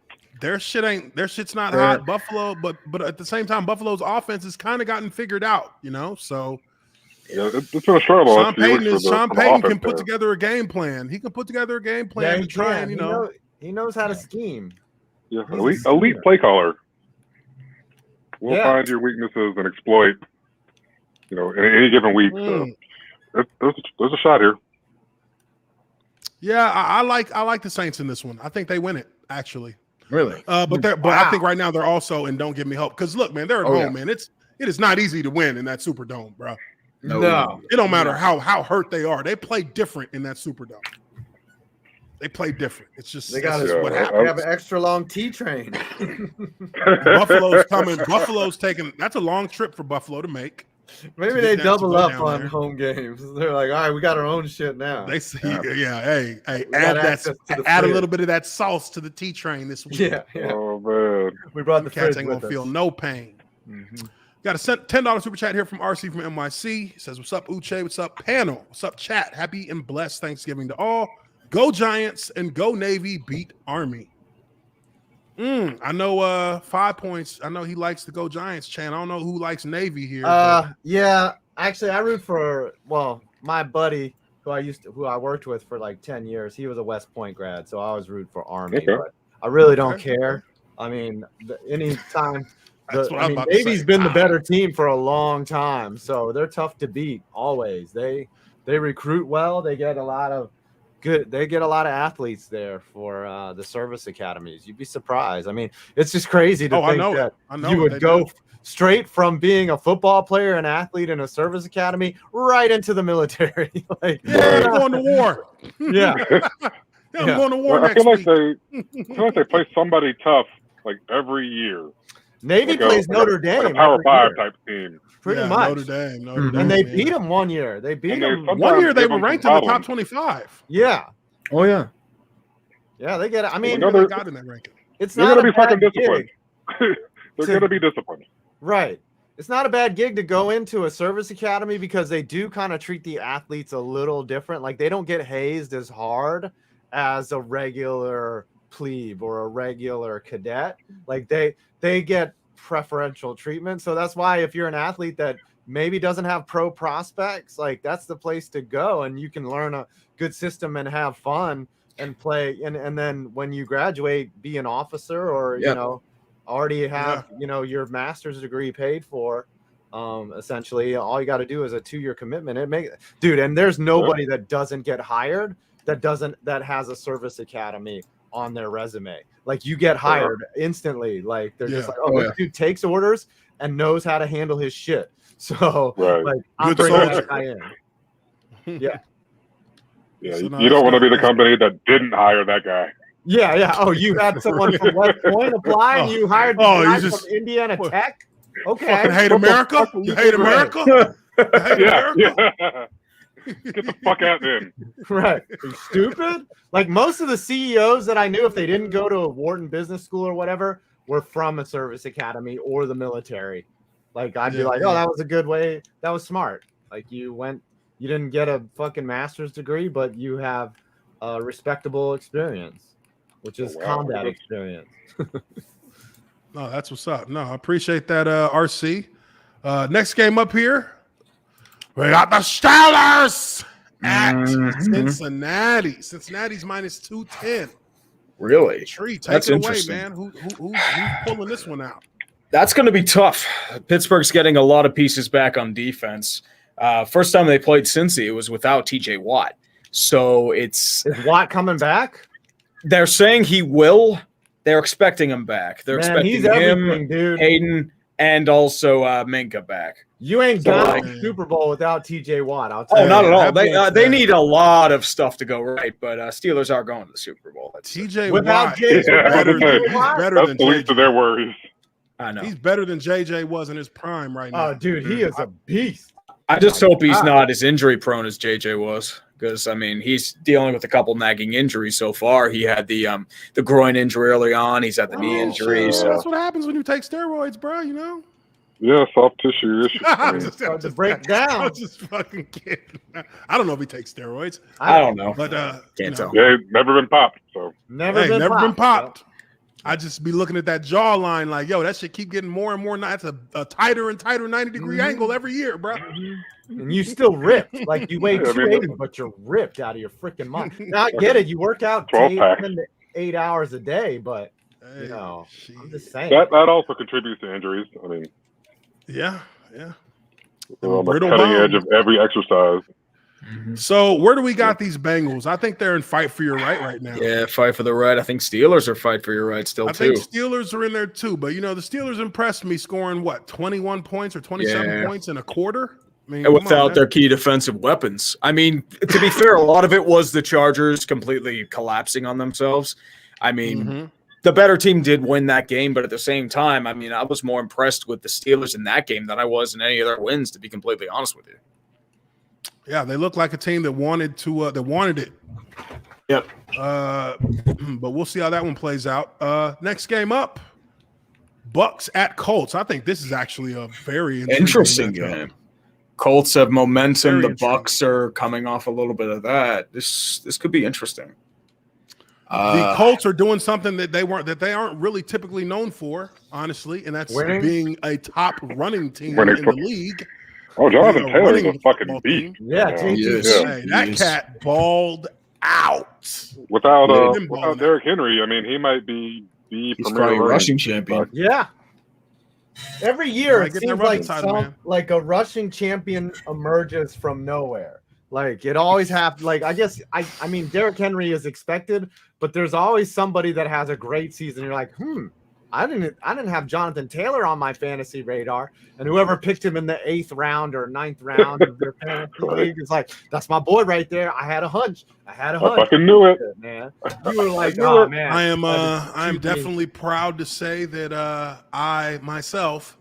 their shit's not hot. Buffalo, but at the same time, Buffalo's offense has kind of gotten figured out, So Yeah, it's been a struggle. Sean Payton for the can offense put there. together a game plan. He can put together a game plan Yeah, to try and he He knows how to scheme. Yeah, He's elite play caller. We'll Yeah. find your weaknesses and exploit. In any given week. So there's a shot here. Yeah, I like the Saints in this one. I think they win it actually. Really? But I think right now they're also, and don't give me hope, because look, man, they're at home, man. It is not easy to win in that Superdome, bro. No. It don't matter how hurt they are. They play different in that Superdome. They play different. It's just They got what They happens. have an extra long T train. Buffalo's coming. Buffalo's taking. That's a long trip for Buffalo to make. Maybe To they get down- to double go up down on there. home games. They're like, all right, we got our own shit now. They see, hey, We add got access to the add a fridge. little bit of that sauce to the T train this week. Yeah. Oh man. We brought the Cats fridge ain't with gonna feel us. no pain. Got a $10 super chat here from RC from NYC. He says, "What's up, Uche? What's up, panel? What's up, chat? Happy and blessed Thanksgiving to all. Go Giants and go Navy. Beat Army." I know 5 points. I know he likes to go Giants. Chan. I don't know who likes Navy here. but Yeah. Actually, I root for my buddy who I worked with for like 10 years. He was a West Point grad, so I always root for Army. Okay. But I really don't Okay. care. I mean, anytime. That's what I was about to Navy's say. been the better team for a long time, so they're tough to beat always. They recruit well. They get a lot of athletes there for the service academies. You'd be surprised. I mean, it's just crazy to I think know that I know you it. would They go do. straight from being a football player, an athlete in a service academy, right into the military. Like, Yeah, I'm going to war. yeah, I'm Yeah. going to war Well, I next feel week. they play somebody tough like every year. Navy Like plays Notre like Dame. a Power every Five year, type team. pretty Yeah, much. Notre Dame. And they man. beat them one year. They beat And they them. sometimes One year they give were them ranked some in the top problems. 25. Yeah, Oh yeah. yeah, they get it. I I mean, mean, they got in that ranking. it's They're not gonna a be fucking bad disciplined. gig. They're gonna be disciplined. Right. It's not a bad gig to go into a service academy because they do kind of treat the athletes a little different. Like they don't get hazed as hard as a regular plebe or a regular cadet. Like they get preferential treatment. So that's why if you're an athlete that maybe doesn't have pro prospects, like that's the place to go, and you can learn a good system and have fun and play. And then when you graduate, be an officer or already have your master's degree paid for. Essentially all you got to do is a 2-year commitment. And there's nobody that doesn't get hired that has a service academy on their resume. Like you get hired instantly. Like they're just like, this dude takes orders and knows how to handle his shit. So Right. like I'm Good bringing soldier. that guy in. Yeah. Yeah, So, no, you don't that's want to be not the bad. company that didn't hire that guy. Yeah. Oh, you had someone from West Point apply and you hired the Oh, guy you just- from Indiana what? Tech? Okay. Fucking hate What the America? fuck are You you hate doing? America? You hate Yeah, America? yeah. Get the fuck out then. Right. Are you stupid? Like most of the CEOs that I knew, if they didn't go to a Wharton Business School or whatever, were from a service academy or the military. Like I'd be Yeah, like, yeah. oh, that was a good way. That was smart. Like you didn't get a fucking master's degree, but you have a respectable experience, which is Oh, wow. combat experience. No, that's what's up. No, I appreciate that, RC. Next game up here, we got the Steelers at Cincinnati. Cincinnati's minus 210. Really? Tree, take That's it away, interesting. man. Who's pulling this one out? That's going to be tough. Pittsburgh's getting a lot of pieces back on defense. First time they played Cincy, it was without TJ Watt. So Is Watt coming back? they're saying he will. They're expecting him back. They're Man, he's expecting everything, him, dude. Hayden, and also Minka back. You ain't So, got like- a Super Bowl without TJ Watt. I'll tell Oh, you. not at all. that boy's They bad. need a lot of stuff to go right, but Steelers are going to the Super Bowl. TJ Without Watt Jay- is better Yeah. than, better That's than the least of JJ. their worries. I know. He's better than JJ was in his prime right now. Oh, dude, he is a beast. I just hope he's God. not as injury prone as JJ was, because I mean he's dealing with a couple nagging injuries so far. He had the groin injury early on. He's had the knee injury. shit. So That's what happens when you take steroids, bro. You know. Yeah, soft tissue issues. I'm just, So to break down. I'm just fucking kidding. I don't know if he takes steroids, I don't know. but Can't tell. Yeah, he's never been popped. So Never Hey, been never been popped. popped. I just be looking at that jawline like, yo, that shit keep getting more and more. That's a tighter and tighter 90-degree angle every year, bro. And you still ripped. Like you weigh Yeah, I mean, 280, but you're ripped out of your freaking mind. Now I get it. You work out 12 day pack. in 8 hours a day, but Hey, I'm shit. just saying. That also contributes to injuries. I mean, Yeah. they're on the Brittle cutting bones. edge of every exercise. So where do we got these Bengals? I think they're in fight for your right now. Yeah, fight for the right. I think Steelers are fight for your right still I too. think Steelers are in there too, but the Steelers impressed me scoring 21 points or 27 points in a quarter. I mean, And without their key defensive weapons. I mean, to be fair, a lot of it was the Chargers completely collapsing on themselves. I mean, the better team did win that game, but at the same time, I mean, I was more impressed with the Steelers in that game than I was in any of their wins, to be completely honest with you. Yeah, they look like a team that wanted it. Yep. But we'll see how that one plays out. Next game up, Bucks at Colts. I think this is actually a very interesting game. Colts have momentum. Very The Bucks are coming off a little bit of that. This could be interesting. The Colts are doing something that they aren't really typically known for, honestly, and that's being a top running team in the league. Oh, Jonathan Taylor is a fucking beast. Yeah, that cat balled out. Without Derrick Henry, I mean, he might be the premier rushing champion. Yeah. Every year it Get seems like a rushing champion emerges from nowhere. Like it always happens. Like I mean, Derrick Henry is expected, but there's always somebody that has a great season. You're like, I didn't have Jonathan Taylor on my fantasy radar, and whoever picked him in the 8th round or 9th round of their fantasy league is like, that's my boy right there. I had a hunch. I fucking knew it, man. You were like, oh man. I am definitely proud to say that I myself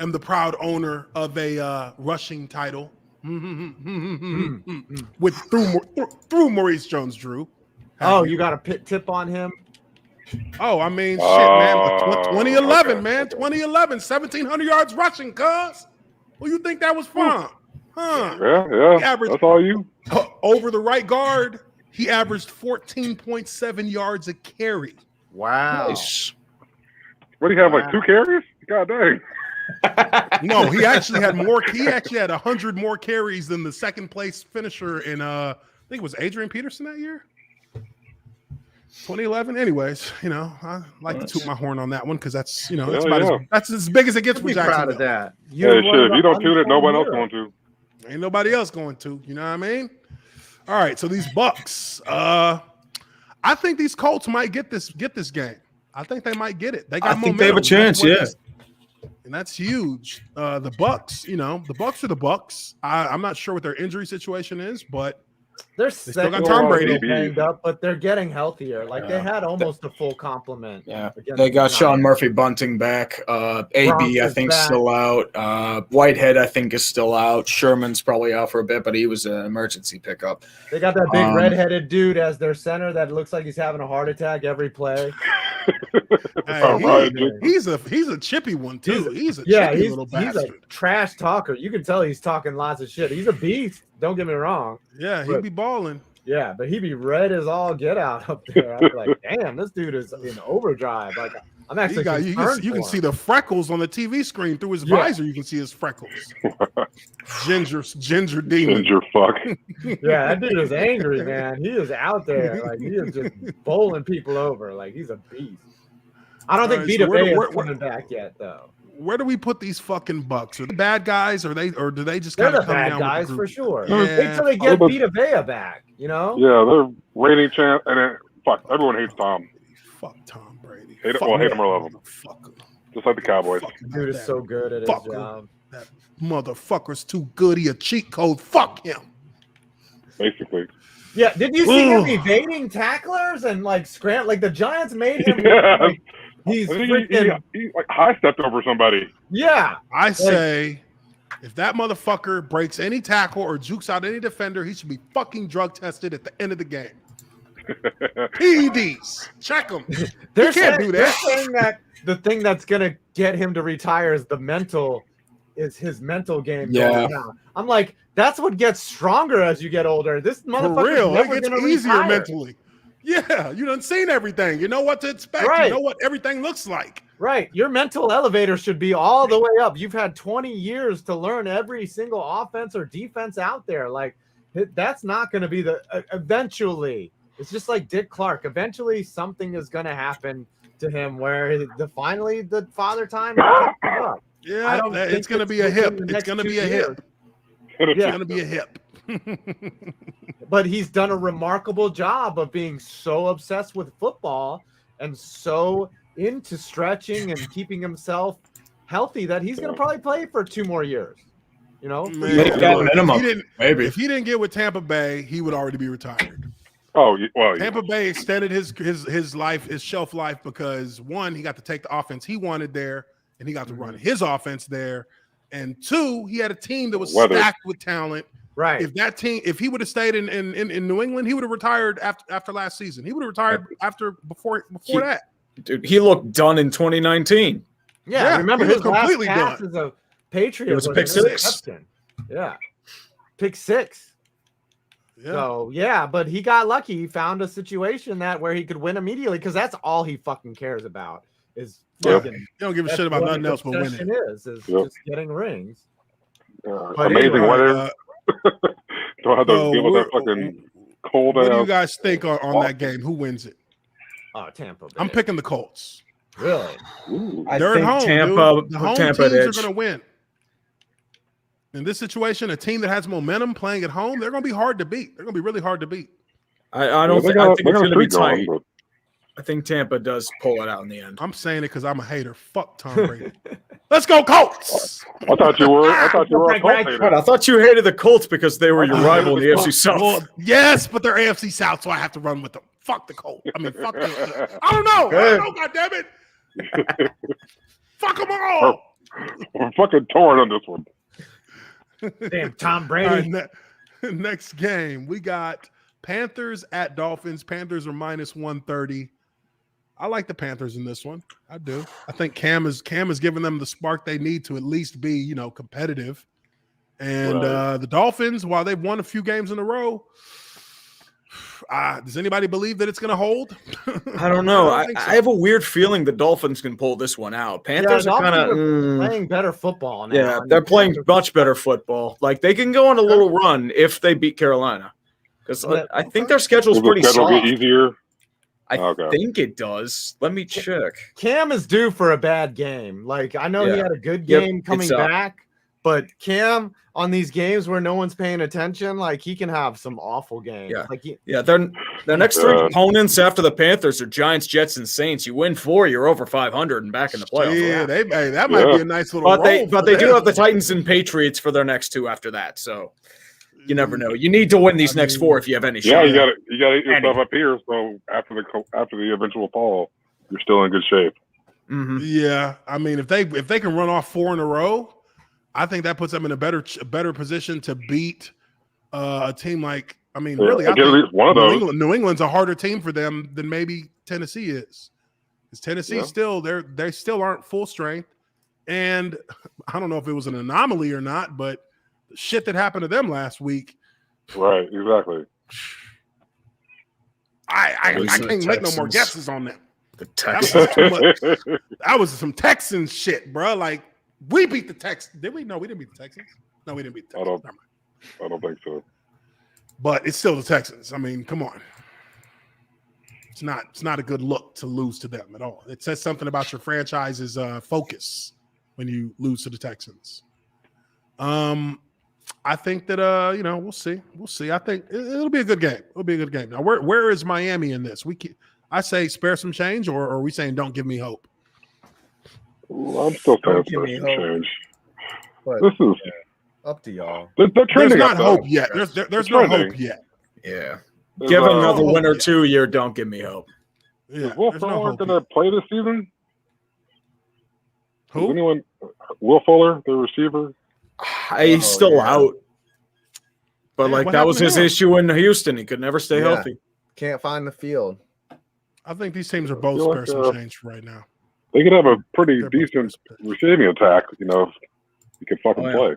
am the proud owner of a rushing title with through Maurice Jones-Drew. Oh, you got a pit tip on him? Oh, I mean, shit, man. 2011, man. 2011, 1,700 yards rushing, cuz. Who you think that was from? Huh? Yeah. That's all you. Over the right guard, he averaged 14.7 yards a carry. Wow. Nice. What do you have, like 2 carries? God dang. No, he actually had more. He actually had 100 more carries than the second place finisher in, I think it was Adrian Peterson that year. 2011. Anyways, I like to toot my horn on that one because that's, that's as big as it gets with Jacksonville. Proud of that. If you don't toot it, nobody else going to. Ain't nobody else going to. You know what I mean? All right. So these Bucks, I think these Colts might get this game. I think they might get it. They got momentum. I think they have a chance. Yeah. And that's huge. The Bucks, the Bucks are the Bucks. I'm not sure what their injury situation is, but they still got Tom Brady banged up, but they're getting healthier. Like they had almost a full complement. Yeah, they got Sean Murphy Bunting back. AB, I think, still out. Whitehead, I think, is still out. Sherman's probably out for a bit, but he was an emergency pickup. They got that big redheaded dude as their center that looks like he's having a heart attack every play. He's a chippy one too. He's a chippy little bastard. He's a trash talker. You can tell he's talking lots of shit. He's a beast. Don't get me wrong. Yeah, he'd be balling. Yeah, but he'd be red as all get out up there. I'm like, damn, this dude is in overdrive. Like, I'm actually you can see the freckles on the TV screen through his visor. You can see his freckles. Ginger demon. Ginger fuck. Yeah, that dude is angry, man. He is out there. Like, he is just bowling people over. Like, he's a beast. I don't think Vita Vea is coming back yet, though. Where do we put these fucking Bucks? Are they bad guys? Or do they just kind of come down? They're the bad guys for sure. Yeah. Wait till they get Vita Vea back. Yeah, they're reigning champ, and then everyone hates Tom. Fuck Tom Brady. Hate him or love him. Fuck him. Just like the Cowboys. Dude is so good at his job. That motherfucker's too good. He a cheat code. Fuck him. Basically. Yeah, did you see him evading tacklers and like the Giants made him? Like, he's freaking. He like high stepped over somebody. Yeah, I say, if that motherfucker breaks any tackle or jukes out any defender, he should be fucking drug tested at the end of the game. PEDs, check him. They can't do that. They're saying that the thing that's gonna get him to retire is his mental game. Yeah, I'm like, that's what gets stronger as you get older. This motherfucker it gets easier mentally. Yeah, you done seen everything. You know what to expect. Right. You know what everything looks like. Right. Your mental elevator should be all the way up. You've had 20 years to learn every single offense or defense out there. Like, that's not going to be eventually It's just like Dick Clark. Eventually, something is going to happen to him where finally the father time catches up. Yeah, it's going to be a hip. It's going to be a hip. It's going to be a hip. But he's done a remarkable job of being so obsessed with football and so into stretching and keeping himself healthy that he's going to probably play for 2 more years. You know, Maybe if he didn't get with Tampa Bay, he would already be retired. Oh, well, Tampa Bay extended his life, his shelf life, because 1, he got to take the offense he wanted there, and he got to run his offense there, and 2, he had a team that was stacked with talent. Right. If he would have stayed in New England, he would have retired after last season. He would have retired before that. Dude, he looked done in 2019. Yeah, remember he his was completely last pass done. as a Patriot It was a pick 6. Yeah, pick 6. Yeah. So but he got lucky. He found a situation where he could win immediately because that's all he fucking cares about is fucking. He don't give a shit about nothing else but winning. Is just getting rings. Amazing weather. Don't have to deal with that fucking cold ass. What do you guys think on that game? Who wins it? Tampa Bay. I'm picking the Colts. Really? They're at home. Tampa, dude. The home Tampa teams edge. are going to win. In this situation, a team that has momentum playing at home, they're going to be hard to beat. They're going to be really hard to beat. I don't think it's going to be tight. But I think Tampa does pull it out in the end. I'm saying it because I'm a hater. Fuck Tom Brady. Let's go Colts. I thought you were a Colts hater. I thought you hated the Colts because they were your rival in the AFC South. Well, yes, but they're AFC South, so I have to run with them. Fuck the Colts. I mean, fuck the. I don't know. God damn it. Fuck them all. We're fucking torn on this one. Damn, Tom Brady. All right, next game, we got Panthers at Dolphins. Panthers are -130. I like the Panthers in this one. I do. I think Cam is giving them the spark they need to at least be, competitive. And the Dolphins, while they've won a few games in a row, does anybody believe that it's going to hold? I don't know. I I have a weird feeling the Dolphins can pull this one out. Panthers are kind of playing better football now. Yeah, they're playing much better football. Like they can go on a little run if they beat Carolina, because I think their schedule's pretty soft. Get easier. I think it does. Let me check. Cam is due for a bad game. Like I know he had a good game coming back, but Cam on these games where no one's paying attention, like he can have some awful games. Yeah, their next 3 opponents after the Panthers are Giants, Jets, and Saints. You win 4, you're over 500 and back in the playoffs. Yeah, that might be a nice little. But they do have the Titans and Patriots for their next 2 after that. So you never know. You need to win these next 4 if you have any shot. Yeah, you got to eat yourself up here. So after the eventual fall, you're still in good shape. Mm-hmm. Yeah, I mean, if they can run off 4 in a row, I think that puts them in a better position to beat a team like. I mean, really, I think at least one of those. New England's a harder team for them than maybe Tennessee is. Because Tennessee still they still aren't full strength, and I don't know if it was an anomaly or not, but the shit that happened to them last week. Right, exactly. I can't make no more guesses on them. The Texans. That was some Texans shit, bro. Like we beat the Texans. Did we? No, we didn't beat the Texans. No, we didn't beat the Texans. I don't think so. But it's still the Texans. I mean, come on. It's not a good look to lose to them at all. It says something about your franchise's focus when you lose to the Texans. I think that we'll see. We'll see. I think it'll be a good game. It'll be a good game. Now, where is Miami in this? I say spare some change, or are we saying don't give me hope? I'm still saying spare some change. But this is up to y'all. They're There's trending not up, hope though. yet. There's no hope yet. Yeah. There's, Give another hope win or yet. 2 year. Don't give me hope. Yeah, is Will there's no Fuller hope going to yet. play this season? Is Who? anyone? Will Fuller, the receiver? He's still out. But Yeah, what that was happened his to him? issue in Houston. He could never stay healthy. Can't find the field. I think these teams are both feel spare like, some change right now. They could have a pretty They're both decent spare. receiving attack, if you could fucking Oh, yeah. play.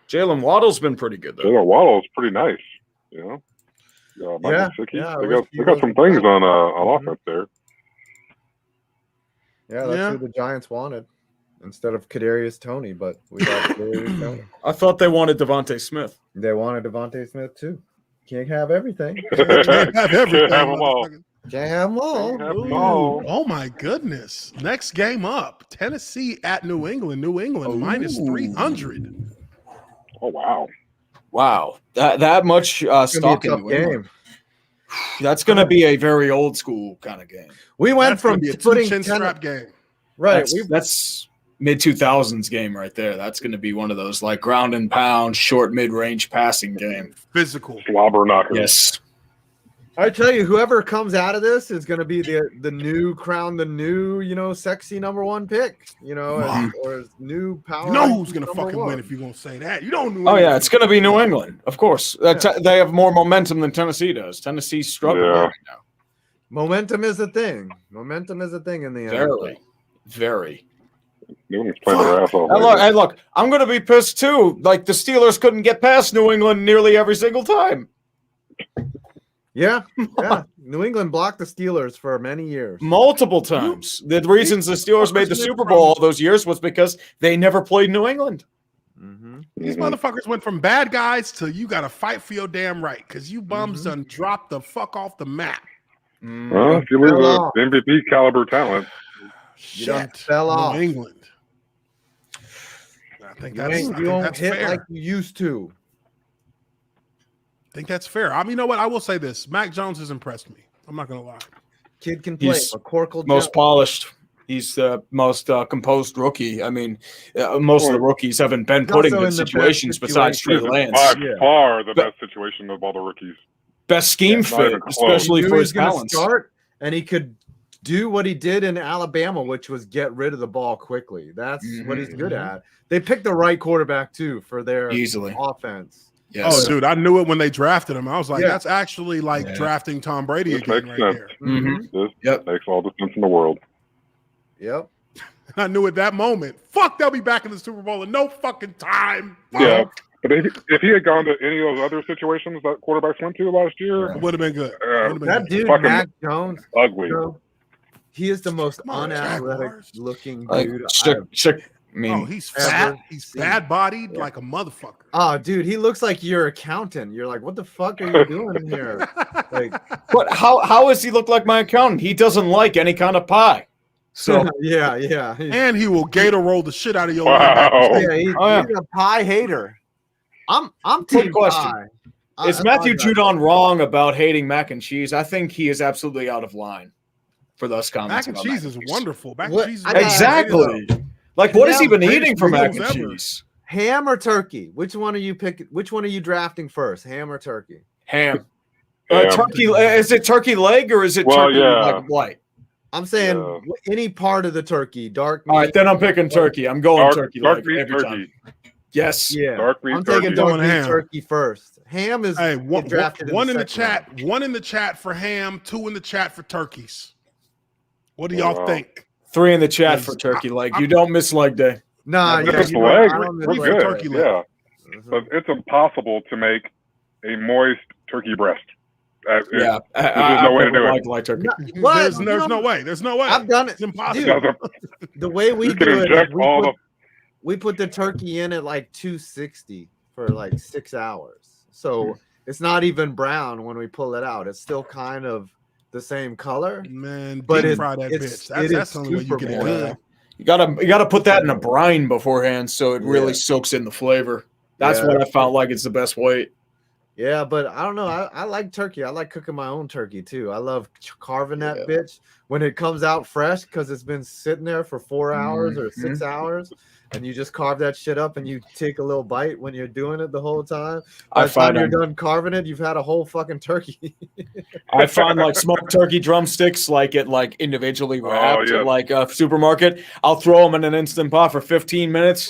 Jalen Waddle's been pretty good, though. Jalen Waddle's pretty nice, Michael Gesicki. They got some things on offense there. Yeah, that's who the Giants wanted instead of Kadarius Toney, but we got Kadarius Toney. I thought they wanted Devontae Smith. They wanted Devontae Smith too. Can't have everything. Can't have everything. Have 'em all. motherfucker. Can't have them all. Have 'em Ooh, all. oh my goodness. Next game up. Tennessee at New England. New England minus 300. Oh wow. Wow, that much It's gonna stock be a in tough New England. game. That's going to be a very old school kind of game. We went That's gonna from be a putting two-chin 10 strap game. right. That's mid 2000s game right there. That's going to be one of those like ground and pound, short mid range passing game. Physical. Slobber knocker. Yes. I tell you, whoever comes out of this is going to be the new crown, the new sexy number one pick. Or new power. You know who's ranking gonna number fucking one. win if you're gonna say that. You don't know. Oh yeah, it's going to be New England, of course. They have more momentum than Tennessee does. Tennessee's struggling Yeah. right now. Momentum is a thing. Momentum is a thing in the NFL. Very, very. New England's playing their ass off. And look, I'm going to be pissed too. Like the Steelers couldn't get past New England nearly every single time. Yeah. New England blocked the Steelers for many years. Multiple times. The reasons the Steelers made the Super Bowl all those years was because they never played New England. Mm-hmm. These motherfuckers went from bad guys to you got to fight for your damn right because you bums done dropped the fuck off the map. Well, if you lose Fell a off. MVP caliber talent, You done Shit. fell off. New England. I think You that's, ain't- I you think don't that's hit fair. like you used to. I think that's fair. I mean, you know what? I will say this. Mac Jones has impressed me. I'm not going to lie. Kid can play. He's McCorkle Most polished. He's the most composed rookie. I mean, most of the rookies haven't been He's put in also good in the best situations besides Trey situation. Lance. by Yeah. far the But- best situation of all the rookies. Best scheme Yeah, not fit, even close. especially He knew for he his was gonna talents. start, and he could do what he did in Alabama, which was get rid of the ball quickly. That's what he's good at. They picked the right quarterback too for their Easily. offense. Yes. Oh, dude, I knew it when they drafted him. I was like, Yeah. that's actually like Yeah. drafting Tom Brady This again makes right sense. there. Mhm. This Yep. makes all the sense in the world. Yep. I knew at that moment, fuck, they'll be back in the Super Bowl in no fucking time. Yeah. But if he had gone to any of those other situations that quarterbacks went to last year, It would have been good. Would've been That good. dude, Fucking Mac Jones, ugly. he is the most Come on, unathletic Jaguars. looking Like, dude. I mean, Oh, he's ever fat. He's seen. bad bodied like a motherfucker. Oh, dude, he looks like your accountant. You're like, what the fuck are you doing in here? Like, but how does he look like my accountant? He doesn't like any kind of pie. So yeah. And he will gator roll the shit out of your Wow. Yeah, Oh, he's a pie hater. I'm Quick team question. pie. is Matthew Judon wrong about hating mac and cheese? I think he is absolutely out of line for those comments. Mac and about cheese is wonderful. Mac What- and cheese is I gotta- Exactly. Like, what has he been Greatest eating for mac meals and ever. cheese? Ham or turkey? Which one are you picking? Which one are you drafting first? Ham or turkey? Ham. Ham. Turkey. Is it turkey leg or is it Well, turkey yeah. like white? I'm saying Yeah. any part of the turkey, dark meat. All right, then I'm picking turkey. I'm going turkey dark leg meat every turkey. time. Yes. Yeah, Dark meat I'm taking turkey. dark Going meat ham. turkey first. Ham is Hey, one drafted in the second chat. round. One in the chat for ham. Two in the chat for turkeys. What do y'all Wow. think? 3 in the chat for turkey leg. You don't miss leg day. Nah, If yeah, it's you leg, know, I don't we're miss for good. leg. turkey leg. Yeah, Mhm. but it's impossible to make a moist turkey breast. Yeah. There's no way to do it. like turkey. No, what? There's You no know, way. There's no way. I've done it. It's impossible. Dude, Doesn't- the way we You can do it, inject all the. we put the turkey in at like 260 for like 6 hours. So it's not even brown when we pull it out. It's still kind of the same color. Man, But deep it- fry that it's- bitch. it That's is the only way you super get it moist. good. You gotta put that in a brine beforehand so it really Yeah. soaks in the flavor. That's Yeah. what I found like it's the best way. Yeah, but I don't know. I like turkey. I like cooking my own turkey too. I love carving that Yeah. bitch when it comes out fresh because it's been sitting there for 4 hours or 6 hours, and you just carve that shit up and you take a little bite when you're doing it the whole time. By I the time find you're them- done carving it, you've had a whole fucking turkey. I find like smoked turkey drumsticks, like it like individually wrapped yeah. at like a supermarket. I'll throw them in an instant pot for 15 minutes.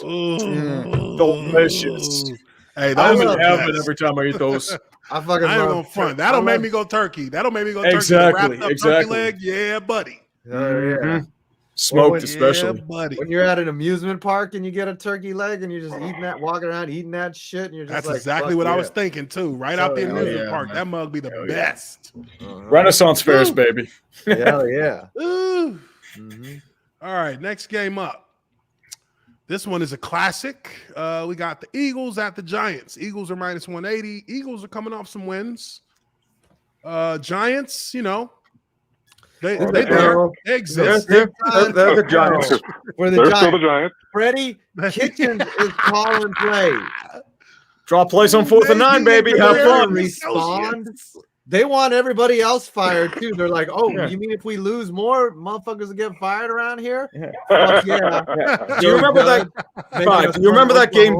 Delicious. Hey, I'm those in are the heaven best. every time I eat those. I fucking I ain't love gonna front. tur- That'll I make love- me go turkey. That'll make me go turkey. Exactly, Wrapped up exactly. turkey leg. Yeah, buddy. Oh, yeah. Mhm. Smoked, when- especially. Yeah, buddy. When you're at an amusement park and you get a turkey leg and you're just eating that, walking around eating that shit, and you're just That's like, exactly fuck what I yeah. was thinking too. Right out the Hell amusement yeah, park. man. That mug be the Hell yeah. best. Uh-huh. Renaissance fairs, Woo. baby. Hell yeah. Ooh. Mhm. All right, next game up. This one is a classic. We got the Eagles at the Giants. Eagles are minus 180. Eagles are coming off some wins. Giants, you know, they exist. They're the Giants. For the They're still Giants. the Giants. Freddie Kitchens is calling plays. Draw plays on 4th and 9, baby. Have fun. Respond. They want everybody else fired too. They're like, "Oh, you mean if we lose more, motherfuckers will get fired around here?" Fuck yeah. Do you remember that? Do you remember that game?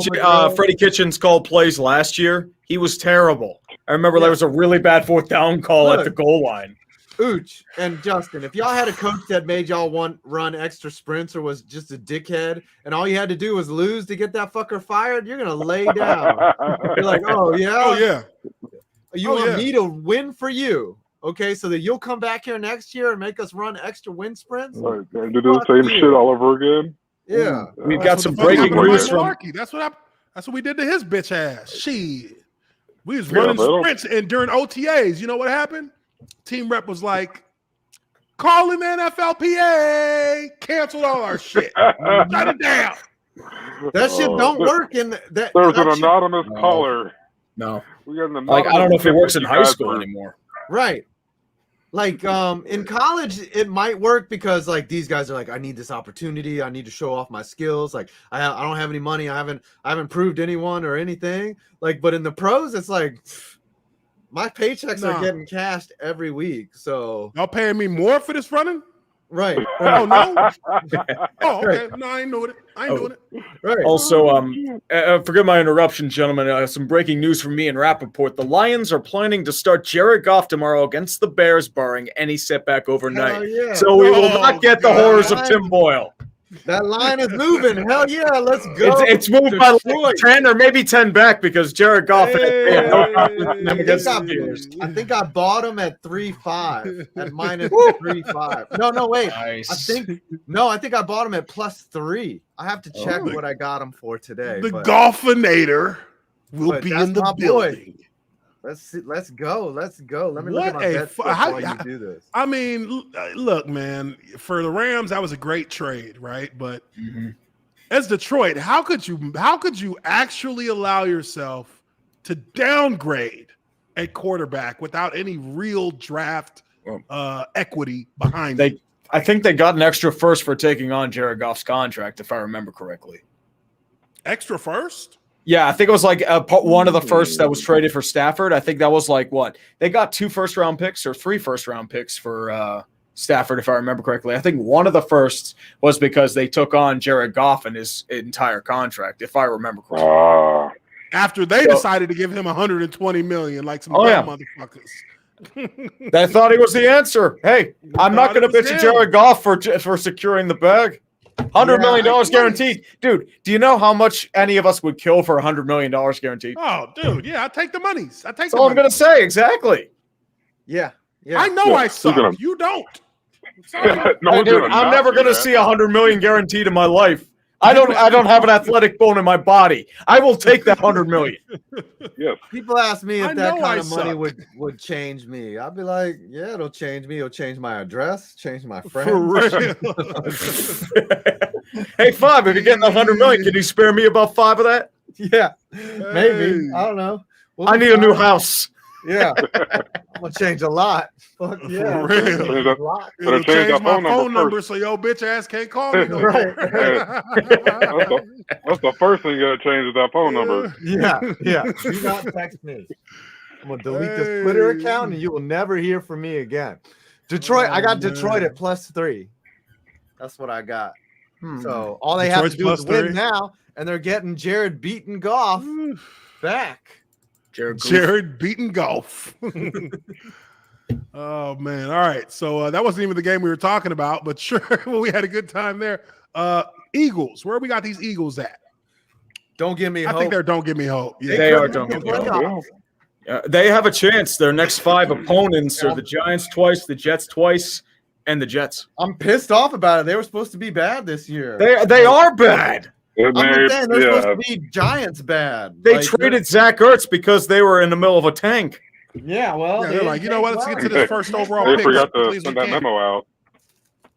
Freddie Kitchens called plays last year. He was terrible. I remember there was a really bad 4th down call at the goal line. Uche and Justin, if y'all had a coach that made y'all run extra sprints or was just a dickhead, and all you had to do was lose to get that fucker fired, you're gonna lay down. You're like, "Oh yeah, You want me to win for you, okay? So that you'll come back here next year and make us run extra wind sprints." Like, and to do the same shit all over again. Yeah, We've got some breaking news from. That's what we did to his bitch ass. Shit, we was running sprints, and during OTAs, you know what happened? Team rep was like, "Calling NFLPA, canceled all our shit, shut it down." That shit don't work in that. There's an anonymous caller. No. We got an Like, I don't know if it works in high school password. anymore. Right. Like in college, it might work because like these guys are like, "I need this opportunity. I need to show off my skills. Like I don't have any money. I haven't proved anyone or anything." Like, but in the pros, it's like my paychecks are getting cashed every week. So y'all paying me more for this running? Right. Oh no. Oh, okay. No, I ain't doing it. Doing it. Right. Also, forgive my interruption, gentlemen. Some breaking news from me and Rappaport. The Lions are planning to start Jared Goff tomorrow against the Bears, barring any setback overnight. Hell yeah. So we will not get the horrors of Tim Boyle. That line is moving. Hell yeah, let's go. It's moved by like 10 or maybe 10 back because Jared Goff I think I bought him at 3.5 at minus 3.5. No, wait. Nice. I think I bought him at +3. I have to check what I got him for today. The Golfinator will be in the building. Let's go. Let me look at my bet while you do this. I mean, look, man, for the Rams, that was a great trade, right? But as Detroit, how could you actually allow yourself to downgrade a quarterback without any real draft equity behind it? I think they got an extra first for taking on Jared Goff's contract, if I remember correctly. Extra first? Yeah, I think it was like one of the first that was traded for Stafford. I think that was like what? They got 2 first-round picks or 3 first-round picks for Stafford, if I remember correctly. I think one of the firsts was because they took on Jared Goff and his entire contract, if I remember correctly. After they decided to give him $120 million, like some dumb motherfuckers. They thought he was the answer. Hey, I'm not going to bitch at Jared Goff for securing the bag. $100 million guaranteed. Dude, do you know how much any of us would kill for $100 million guaranteed? Oh, dude, yeah, I take the monies. That's all I'm going to say. Exactly. Yeah. I know I suck. You don't. I'm never going to see $100 million guaranteed in my life. I don't have an athletic bone in my body. I will take that $100 million. Yes. People ask me if that kind of money would change me. I'd be like, yeah, it'll change me. It'll change my address, change my friends. For real. Hey, Five, if you're getting $100 million, can you spare me about 5 of that? Yeah, maybe. I don't know. I need a new house. Yeah, I'm gonna change a lot. Fuck yeah, for real. It'll change my phone number so your bitch ass can't call me. No right. That's the first thing you gotta change is that phone number. Yeah. Do not text me. I'm gonna delete this Twitter account and you will never hear from me again. Detroit, I got Detroit at +3. That's what I got. So all they have to do is win now, and they're getting Jared beaten Goff back. Jared beaten Golf. Oh man! All right, so that wasn't even the game we were talking about, but sure, we had a good time there. Eagles, where we got these Eagles at? Don't give me hope. I think they're don't give me hope. Yeah. They are don't give me hope. They have a chance. Their next 5 opponents are the Giants twice, the Jets twice, and the Jets. I'm pissed off about it. They were supposed to be bad this year. They are bad. I'm saying they're supposed to be Giants bad. They traded Zach Ertz because they were in the middle of a tank. Yeah, well, they're like, you know what? Let's get to this first overall pick. They forgot to send that memo out.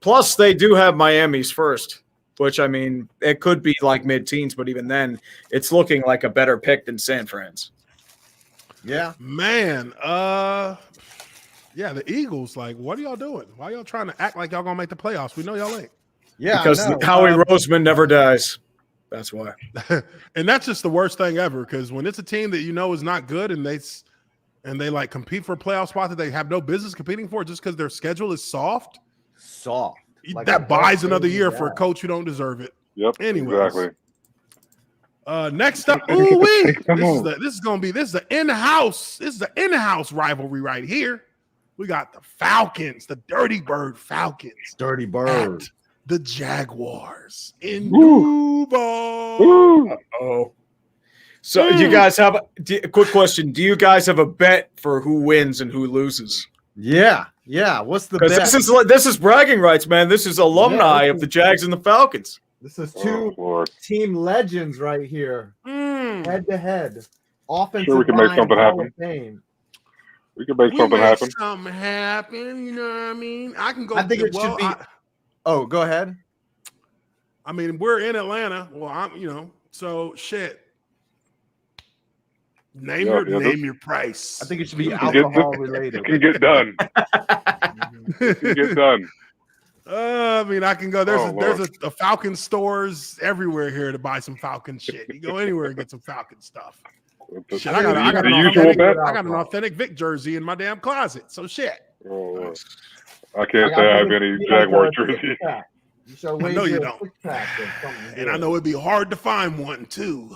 Plus, they do have Miami's first, which I mean, it could be like mid-teens, but even then, it's looking like a better pick than San Fran's. Yeah, Man, yeah, the Eagles. Like, what are y'all doing? Why y'all trying to act like y'all gonna make the playoffs? We know y'all ain't. yeah. Because I know. Howie Roseman never dies. That's why. And that's just the worst thing ever. Because when it's a team that you know is not good and they like compete for a playoff spot that they have no business competing for just because their schedule is soft, Like that a buys another crazy year guy. for a coach who don't deserve it. Yep. Anyways. Exactly. Next up, this is the in-house rivalry right here. We got the Falcons, the Dirty Bird Falcons, Dirty Bird. at the Jaguars in Woo. Duval. Woo. Oh. So you guys have a quick question. Do you guys have a bet for who wins and who loses? Yeah. What's the Because bet? this is bragging rights, man. This is alumni Yeah, of the Jags and the Falcons. This is Oh, two Lord. team legends right here, head to head. Offensive Sure we can make line, something Hall happen. of Fame. We can make We something make happen. something happen. You know what I mean? I can go. I think it should be. Oh, go ahead. I mean, we're in Atlanta. Well, so shit. Name your price. I think it should be It can get- alcohol related. It can get done. It can get done. I mean, I can go. There's Lord. a Falcon stores everywhere here to buy some Falcon shit. You go anywhere and get some Falcon stuff. Shit, I got the an usual authentic, bet. I got an authentic Vic jersey in my damn closet. So shit. Oh, Lord. I can't say I have any Jaguar jersey. I know you don't. And I know it'd be hard to find one too.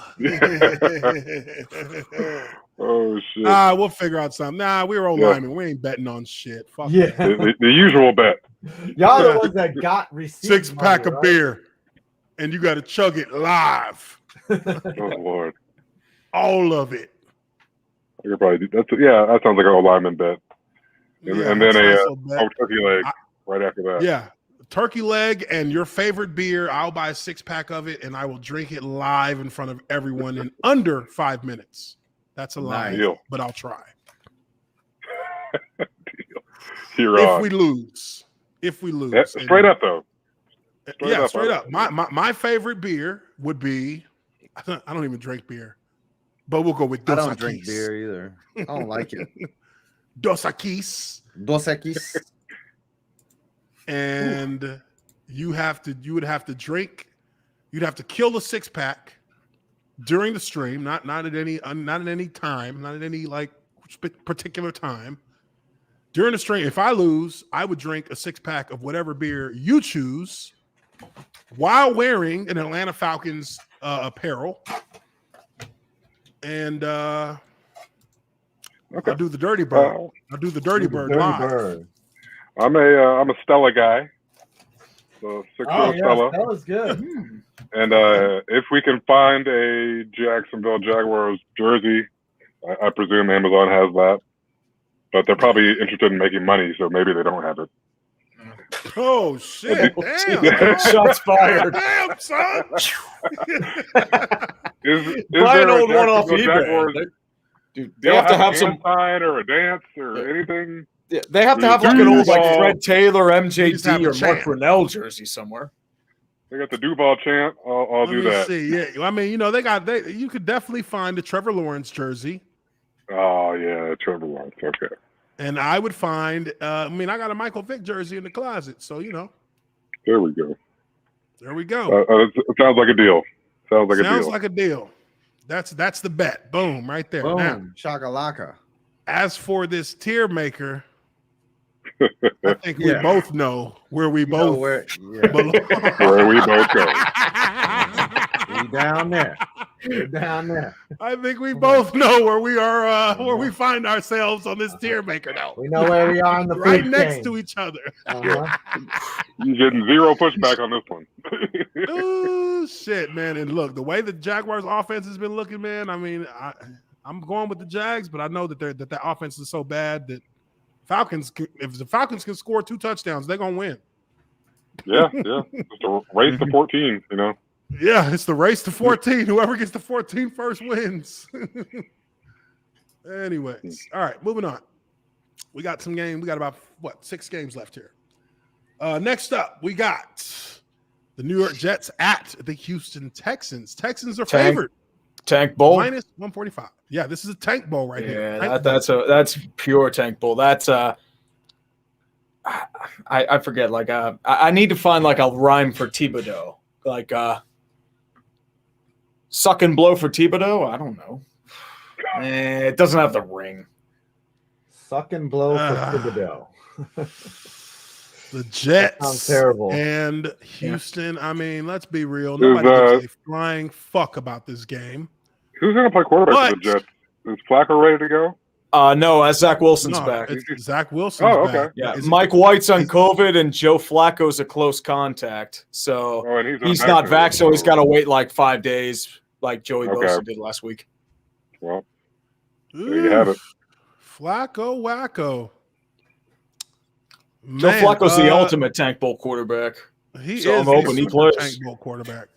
Oh shit! We'll figure out something. We're old Yeah. linemen. We ain't betting on shit. Fuck Yeah. that. The usual bet. Y'all the ones that got received. 6-pack of beer, and you got to chug it live. Oh Lord! All of it. I could probably do that. That sounds like an old lineman bet. And then a turkey leg right after that. Yeah. Turkey leg and your favorite beer. I'll buy a 6-pack of it and I will drink it live in front of everyone in under 5 minutes. That's a lie, Deal. but I'll try. You're If on. we lose. Yeah, straight up though. Straight up. My favorite beer would be, I don't even drink beer, but we'll go with Dos I don't Equis. drink beer either. I don't like it. Dos Equis. Dos Equis. And you would have to drink, you'd have to kill the 6-pack during the stream, not at any time, not at any like particular time. During the stream, if I lose, I would drink a 6-pack of whatever beer you choose while wearing an Atlanta Falcons apparel. And I'll do the Dirty Bird. I'll do the Dirty Bird live. I'm a Stella guy. So 6-0 Stella. Stella's good. And if we can find a Jacksonville Jaguars jersey, I presume Amazon has that. But they're probably interested in making money, so maybe they don't have it. Oh shit! Damn! Shots fired. Damn, son! Is Buy an there a old one off Jacksonville eBay. Jaguars- Dude, They they have to have a some. hand sign or a dance or anything. They have to have like an old like Duval. Fred Taylor, just have MJD, a or Mark chant. Brunell jersey somewhere. They got the Duval chant. I'll Let do me that. see. Yeah, I mean, you could definitely find a Trevor Lawrence jersey, Oh yeah, Trevor Lawrence. Okay. and I would find. I got a Michael Vick jersey in the closet, so There we go. there we go. It sounds like a deal. Sounds like a deal. That's the bet. Boom, right there. Boom. Now, Shakalaka. as for this tier maker, I think we both know where we both belong. Where we both go. We down there. We're down there. I think we both know where we are, where we find ourselves on this tier maker now. We know where we are in the Right food next chain. to each other. You're getting zero pushback on this one. Oh shit, man! And look, the way the Jaguars' offense has been looking, man. I mean, I'm going with the Jags, but I know that that offense is so bad that if the Falcons can score 2 touchdowns, they're gonna win. Yeah. Just a race to 14. Yeah, it's the race to 14. Whoever gets to 14 first wins. Anyways, all right, moving on. We got about 6 games left here. Next up, we got The New York Jets at the Houston Texans. Texans are Tank. favored. Tank Bowl. Minus 145. Yeah, this is a tank bowl right here. Yeah, Tank bowl. that's pure tank bowl. That's I forget. Like I need to find like a rhyme for Thibodeau. Like suck and blow for Thibodeau. I don't know. It doesn't have the ring. Suck and blow for Thibodeau. The Jets sounds terrible. and Houston. I mean, let's be real. Nobody gives a flying fuck about this game. Who's going to play quarterback for the Jets? Is Flacco ready to go? No, Zach Wilson's back. Zach Wilson's okay. back. Yeah, Mike White's on COVID, and Joe Flacco's a close contact. So and he's not vaxxed, so he's got to wait like 5 days, like Joey Bosa did last week. Well, there you have it. Flacco wacko. Joe Flacco's the ultimate tank bowl quarterback. He so is I'm hoping he plays. Tank bowl quarterback.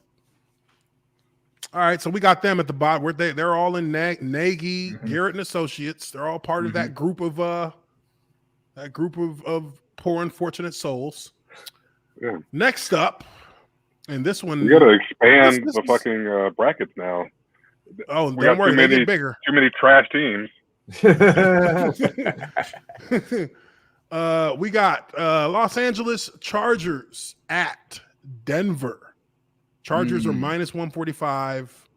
All right, so we got them at the bottom. They're all in Nagy, Garrett and Associates. They're all part of that group of poor unfortunate souls. Yeah. Next up, and this one we got to expand the fucking brackets now. Oh, don't worry, they get bigger. Too many trash teams. We got Los Angeles Chargers at Denver. Chargers are minus 145.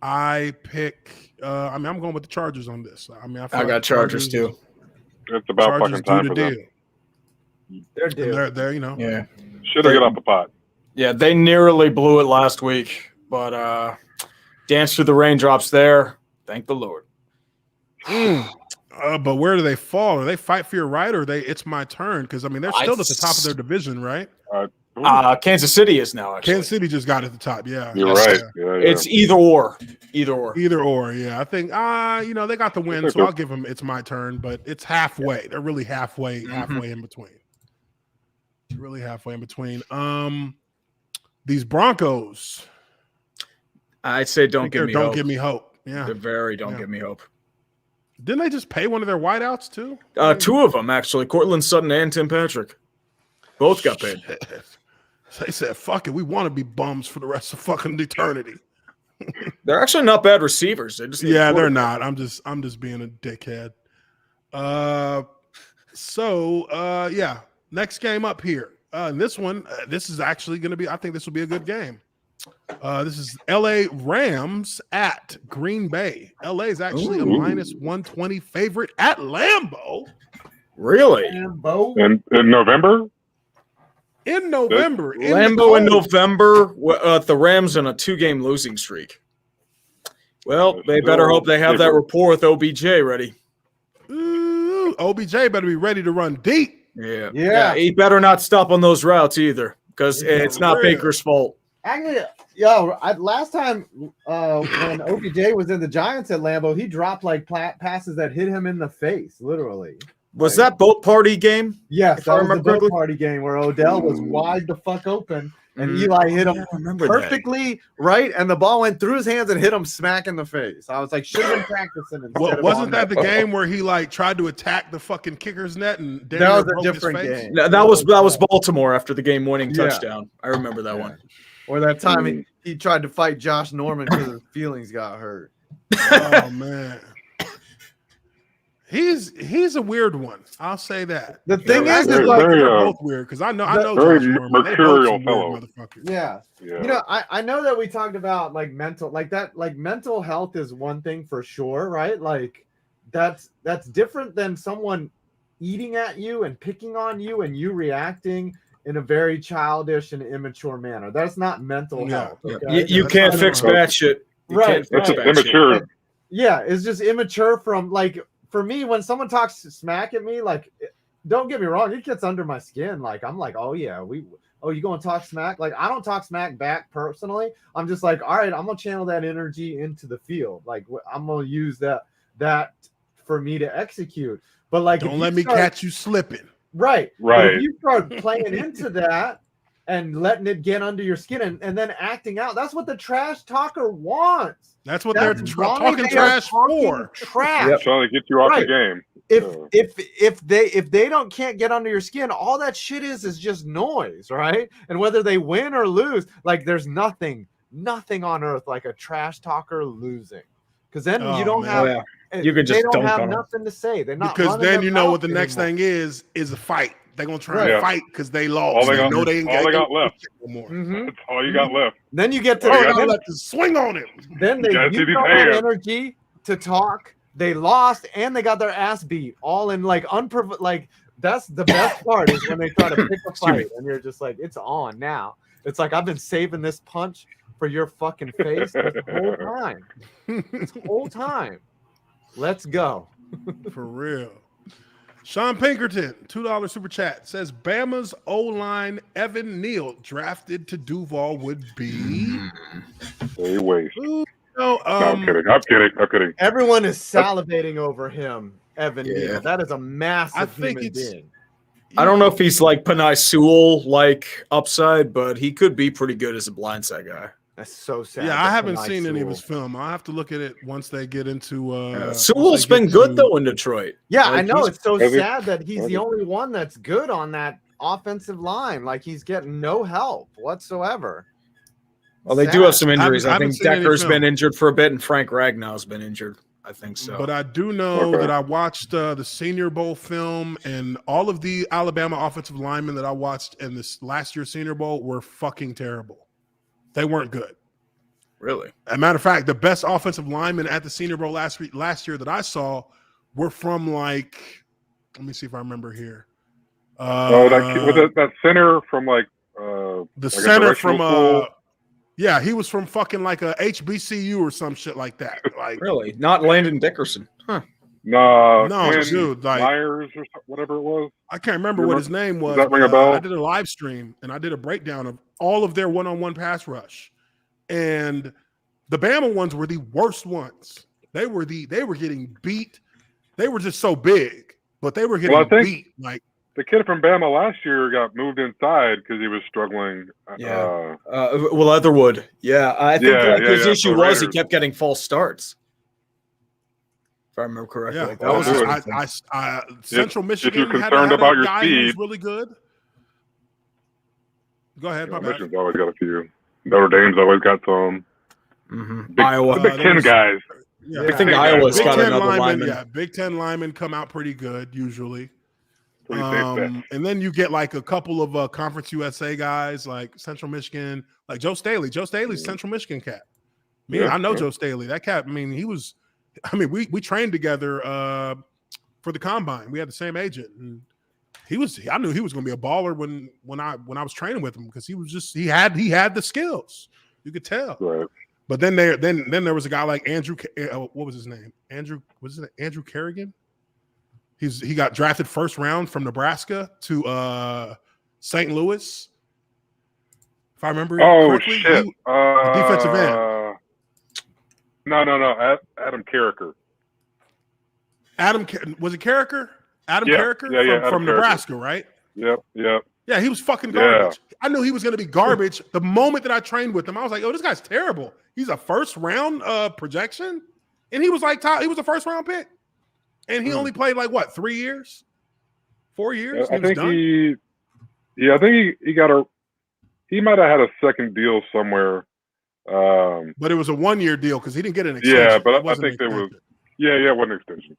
I pick. I'm going with the Chargers on this. I mean, I got Chargers too. It's about fucking time for them. They're due. They're Yeah. Should have got off the pot. Yeah, they nearly blew it last week, but dance through the raindrops there. Thank the Lord. But where do they fall? Do they fight for your right, or it's my turn? Because I mean, they're still at the top of their division, right? Kansas City is now. Actually, Kansas City just got at the top. Yeah, you're right. Yeah. It's either or. Yeah, I think they got the win, so I'll give them. It's my turn, but it's halfway. They're really halfway in between. Really halfway in between. These Broncos. I'd say don't give me hope. Yeah, they're very don't give me hope. Didn't they just pay one of their wideouts too? Two of them actually, Cortland Sutton and Tim Patrick, both got paid. They said, "Fuck it, we want to be bums for the rest of fucking eternity." They're actually not bad receivers. They just they're not. I'm just being a dickhead. Next game up here. This one, this is actually going to be. I think this will be a good game. This is LA Rams at Green Bay. LA is actually a minus 120 favorite at Lambeau. Really? Lambeau? In November? In November. Lambeau in November. The Rams on a 2-game losing streak. Well, they better hope they have that rapport with OBJ ready. Ooh, OBJ better be ready to run deep. Yeah. He better not stop on those routes either, because it's not Baker's fault. Actually, last time when OBJ was in the Giants at Lambeau, he dropped like passes that hit him in the face, literally. Was that boat party game? Yes, that was the boat party game where Odell was wide the fuck open and Eli hit him perfectly right, and the ball went through his hands and hit him smack in the face. I was like, should have been practicing. Wasn't that the game where he like tried to attack the fucking kicker's net and that was a different game? No, that was Baltimore after the game-winning touchdown. I remember that one. Or that time he tried to fight Josh Norman because his feelings got hurt. Oh man. He's a weird one. I'll say that. The thing is they're both weird because I know very Josh Norman. mercurial fellow. Yeah. You know, I know that we talked about like mental health is one thing for sure, right? Like that's different than someone eating at you and picking on you and you reacting in a very childish and immature manner. That's not mental health. Okay? You can't fix bad shit. Right. That's immature. Yeah, it's just immature from like. For me, when someone talks smack at me, like, don't get me wrong, it gets under my skin. Like, I'm like, oh yeah, you going to talk smack? Like, I don't talk smack back personally. I'm just like, all right, I'm gonna channel that energy into the field. Like, I'm gonna use that for me to execute. But like, don't let me catch you slipping. Right. But if you start playing into that, and letting it get under your skin and then acting out. That's what the trash talker wants. That's what they're That's talking why trash talking for. Trash. Trying to get you off Right. the game. If they can't get under your skin, all that shit is just noise, right? And whether they win or lose, like there's nothing on earth like a trash talker losing, because then you don't have. You can just they don't dunk have on 'em. nothing to say. They're not Because running then their you know what the mouth next anymore. thing is a fight. They're gonna try Yeah. and fight because they lost. All they got- know they ain't all they got left. no more. Mhm. That's all you got left. Then you get to Oh, you They got- let them swing on him. then they You gotta see use these all that hands. energy to talk. They lost and they got their ass beat all in like like that's the best part is when they try to pick a fight and you're just like, it's on now. It's like I've been saving this punch for your fucking face this whole time. This whole time. Let's go. For real. Sean Pinkerton, $2 super chat, says Bama's O-line Evan Neal drafted to Duval would be. They waste. No, No, I'm kidding. Everyone is salivating over him, Evan Yeah. Neal. That is a massive I think human it's- being. I don't know if he's like Panay Sewell like upside, but he could be pretty good as a blindside guy. That's so sad. Yeah, that I haven't Panay seen any of his Sewell- film. I'll have to look at it once they get into. Sewell's been good though in Detroit. Yeah, Like, I know. he's- It's so Has he- sad that he's has the he- only one that's good on that offensive line. Like he's getting no help whatsoever. Well, they do have Sad. some injuries. I I haven't think seen any Decker's film. been injured for a bit, and Frank Ragnow's been injured. I think so. But I do know Okay. that I watched the Senior Bowl film, and all of the Alabama offensive linemen that I watched in this last year's Senior Bowl were fucking terrible. They weren't good. Really? As a matter of fact, the best offensive linemen at the Senior Bowl last year that I saw were from like, let me see if I remember here. That center from like The like a center from directional school? yeah, he was from fucking like a HBCU or some shit like that. Like Really? Not Landon Dickerson. Huh. No, dude, like Myers or whatever it was. I can't remember what his name was. Does that ring a but, bell? I did a live stream and I did a breakdown of all of their one-on-one pass rush, and the Bama ones were the worst ones. They were getting beat. They were just so big, but they were getting Well, I think- beat. Like The kid from Bama last year got moved inside because he was struggling. Yeah. Well, Leatherwood. Yeah, I think his issue for was he Raiders. kept getting false starts. If I remember correctly. yeah, Like, that was do his it. thing. Central Michigan. you're had concerned a about your guy who was speed- really good. Go ahead, my bad. Michigan's always got a few. Notre Dame's always got some. Mhm. Big, Iowa. the Big there Ten was- guys. Yeah. I think Yeah. Iowa's Big got Ten another linemen, lineman. yeah, Big Ten linemen come out pretty good usually. Pretty safe bet. And then you get like a couple of Conference USA guys like Central Michigan, like Joe Staley. Joe Staley's Central Michigan cat. Yeah, I know yeah. Joe Staley. That cat, we trained together for the combine. We had the same agent. And I knew he was going to be a baller when I was training with him because he had the skills. You could tell. Right. But then there was a guy like Andrew. What was his name? Andrew Kerrigan. He got drafted first round from Nebraska to St. Louis. If I remember correctly, shit! defensive end. No. Adam Carricker. Was it Carricker? Adam Yeah, Carricker yeah, from Adam Nebraska, right? Yep. Yeah, he was fucking Yeah. garbage. I knew he was going to be garbage the moment that I trained with him. I was like, "Oh, this guy's terrible. He's a first round projection," and he was like, "He was a first round pick." And he only played like what, 3 years, 4 years? I He was think done? I think he might have had a second deal somewhere. But it was a 1 year deal because he didn't get an extension. Yeah, but It I wasn't think an there was. extension. Yeah, it wasn't an extension.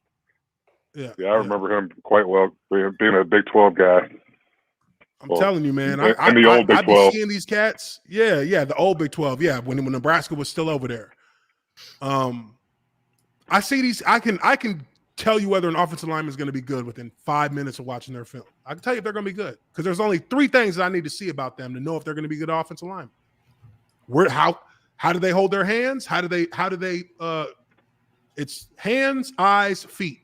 Yeah, I remember him quite well, being a Big 12 guy. I'm telling you, man. And the old Big I be 12. seeing these cats. Yeah, the old Big 12. Yeah, when Nebraska was still over there. I see these. I can tell you whether an offensive lineman is going to be good within 5 minutes of watching their film. I can tell you if they're going to be good because there's only 3 things that I need to see about them to know if they're going to be good offensive linemen. How do they hold their hands? How do they it's hands, eyes, feet.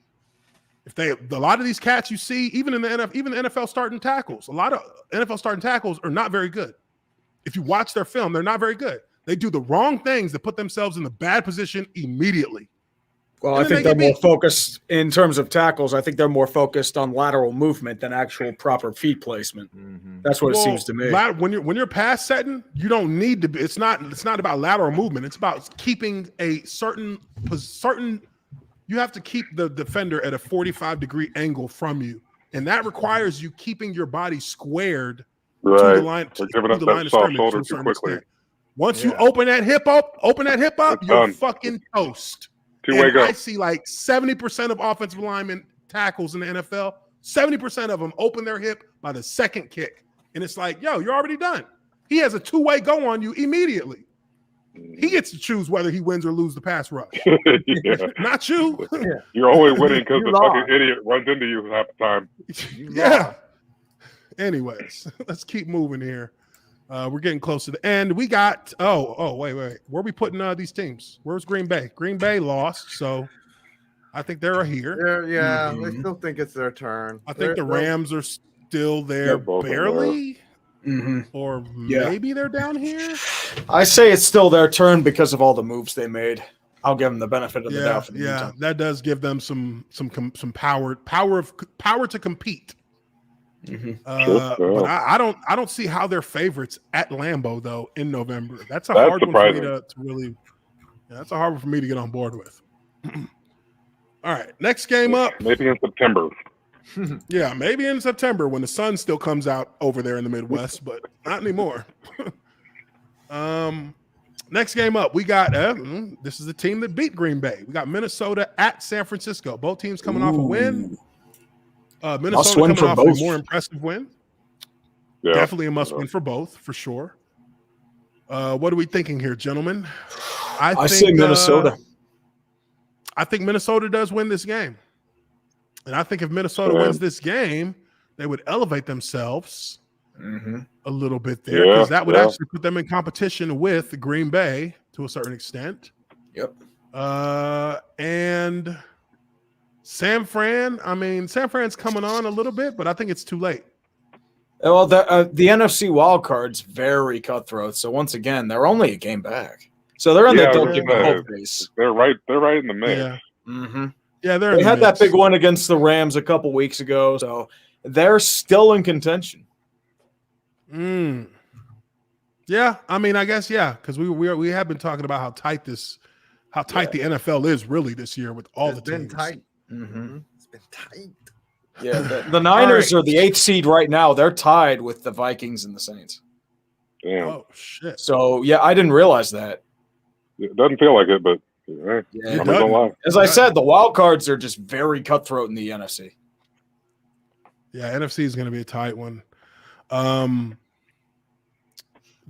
A lot of these cats you see, even in the NFL starting tackles, a lot of NFL starting tackles are not very good. If you watch their film, they're not very good. They do the wrong things that put themselves in the bad position immediately. Well, And I then think they they're get more focused in terms of tackles. I think they're more focused on lateral movement than actual proper feet placement. That's what it seems to me. When you're pass setting, you don't need to be. It's not about lateral movement. It's about keeping a certain. You have to keep the defender at a 45-degree angle from you, and that requires you keeping your body squared to the line. We're giving up the that line of soft scrimmage shoulder to a too certain quickly. extent. Once you open that hip up, It's you're done. fucking toast. Two-way And go. I see like 70% of offensive linemen tackles in the NFL. 70% of them open their hip by the second kick, and it's like, yo, you're already done. He has a two-way go on you immediately. He gets to choose whether he wins or loses the pass rush. Yeah. Not you. You're only winning because You the fucking lost. idiot runs into you half the time. Yeah. Anyways, let's keep moving here. We're getting close to the end. We got wait. Where are we putting these teams? Where's Green Bay? Green Bay lost, so I think they're here. They still think it's their turn. I think the Rams are still there They're both in barely, Mm-hmm. or Yeah. maybe they're down here. I say it's still their turn because of all the moves they made. I'll give them the benefit of the Yeah, doubt for the yeah, meantime. that does give them some power to compete. Mm-hmm. But I don't see how they're favorites at Lambeau though in November. That's a That's hard one for me surprising. to really. Yeah, that's a hard one for me to get on board with. All right, next game up. Maybe in September. Yeah, maybe in September when the sun still comes out over there in the Midwest, but not anymore. Next game up, we got this is the team that beat Green Bay. We got Minnesota at San Francisco. Both teams coming off a win. Minnesota Must-win coming for off both. a more impressive win. Yeah. Definitely a must-win for both, for sure. What are we thinking here, gentlemen? I say Minnesota. I think Minnesota does win this game. And I think if Minnesota wins this game, they would elevate themselves a little bit there because that would actually put them in competition with Green Bay to a certain extent. Yep. And San Fran's coming on a little bit, but I think it's too late. Well, the NFC wild card's very cutthroat. So once again, they're only a game back. So they're in the don't give a hope phase. They're right in the mix. Yeah. Mm-hmm. Yeah, they had that big one against the Rams a couple weeks ago, so they're still in contention. Yeah, I guess because we have been talking about how tight the NFL is really this year with all the teams. Been tight. Mm-hmm. It's been tight. Yeah, the Niners are the 8th seed right now. They're tied with the Vikings and the Saints. Damn. Oh shit! So yeah, I didn't realize that. It doesn't feel like it, but I'm not gonna lie. As I said, the wild cards are just very cutthroat in the NFC. Yeah, NFC is going to be a tight one.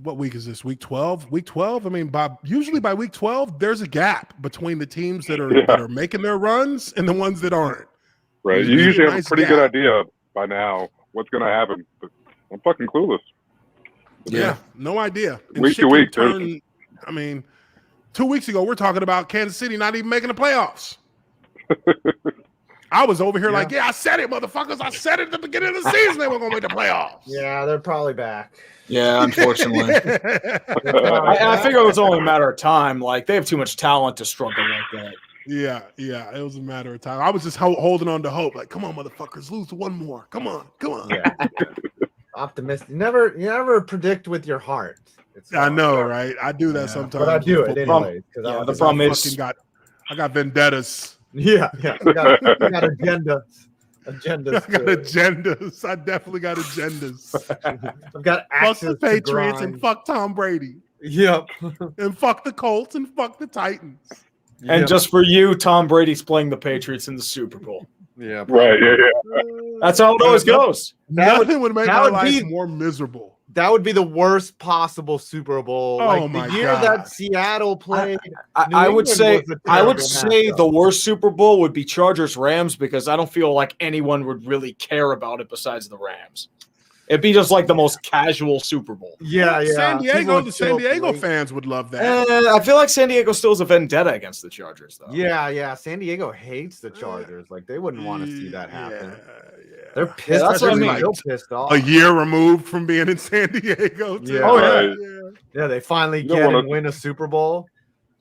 What week is this? Week 12? Week 12? I mean, usually by week 12, there's a gap between the teams that are making their runs and the ones that aren't. Right. You usually have a pretty good idea by now what's going to happen, but I'm fucking clueless. Yeah, no idea. And Week shit to week, turn, 2 weeks ago, we're talking about Kansas City not even making the playoffs. I was over here like, I said it, motherfuckers. I said it at the beginning of the season they were going to make the playoffs. Yeah, they're probably back. Yeah, unfortunately. I figure it was only a matter of time. Like, they have too much talent to struggle like that. Yeah, it was a matter of time. I was just holding on to hope. Like, come on, motherfuckers, lose one more. Come on. Yeah. Optimistic. You never predict with your heart. I know, right? I do that sometimes. But I do it anyway. The problem is I got vendettas. Yeah. I got agendas. I got agendas. I definitely got agendas. I've got fuck the Patriots and fuck Tom Brady. Yep. And fuck the Colts and fuck the Titans. And just for you, Tom Brady's playing the Patriots in the Super Bowl. Yeah. Right. Yeah. That's how it always goes. Nothing would make my life more miserable. That would be the worst possible Super Bowl. Oh like my the year God. that Seattle played. I would say the worst Super Bowl would be Chargers Rams because I don't feel like anyone would really care about it besides the Rams. It'd be just like the most casual Super Bowl. Yeah. San Diego fans would love that. I feel like San Diego still has a vendetta against the Chargers, though. Yeah. San Diego hates the Chargers. Like they wouldn't want to see that happen. Yeah. They're pissed. That's what I mean. Still pissed off. A year removed from being in San Diego. Too. Yeah. Oh, yeah. Yeah, they finally get and win a Super Bowl.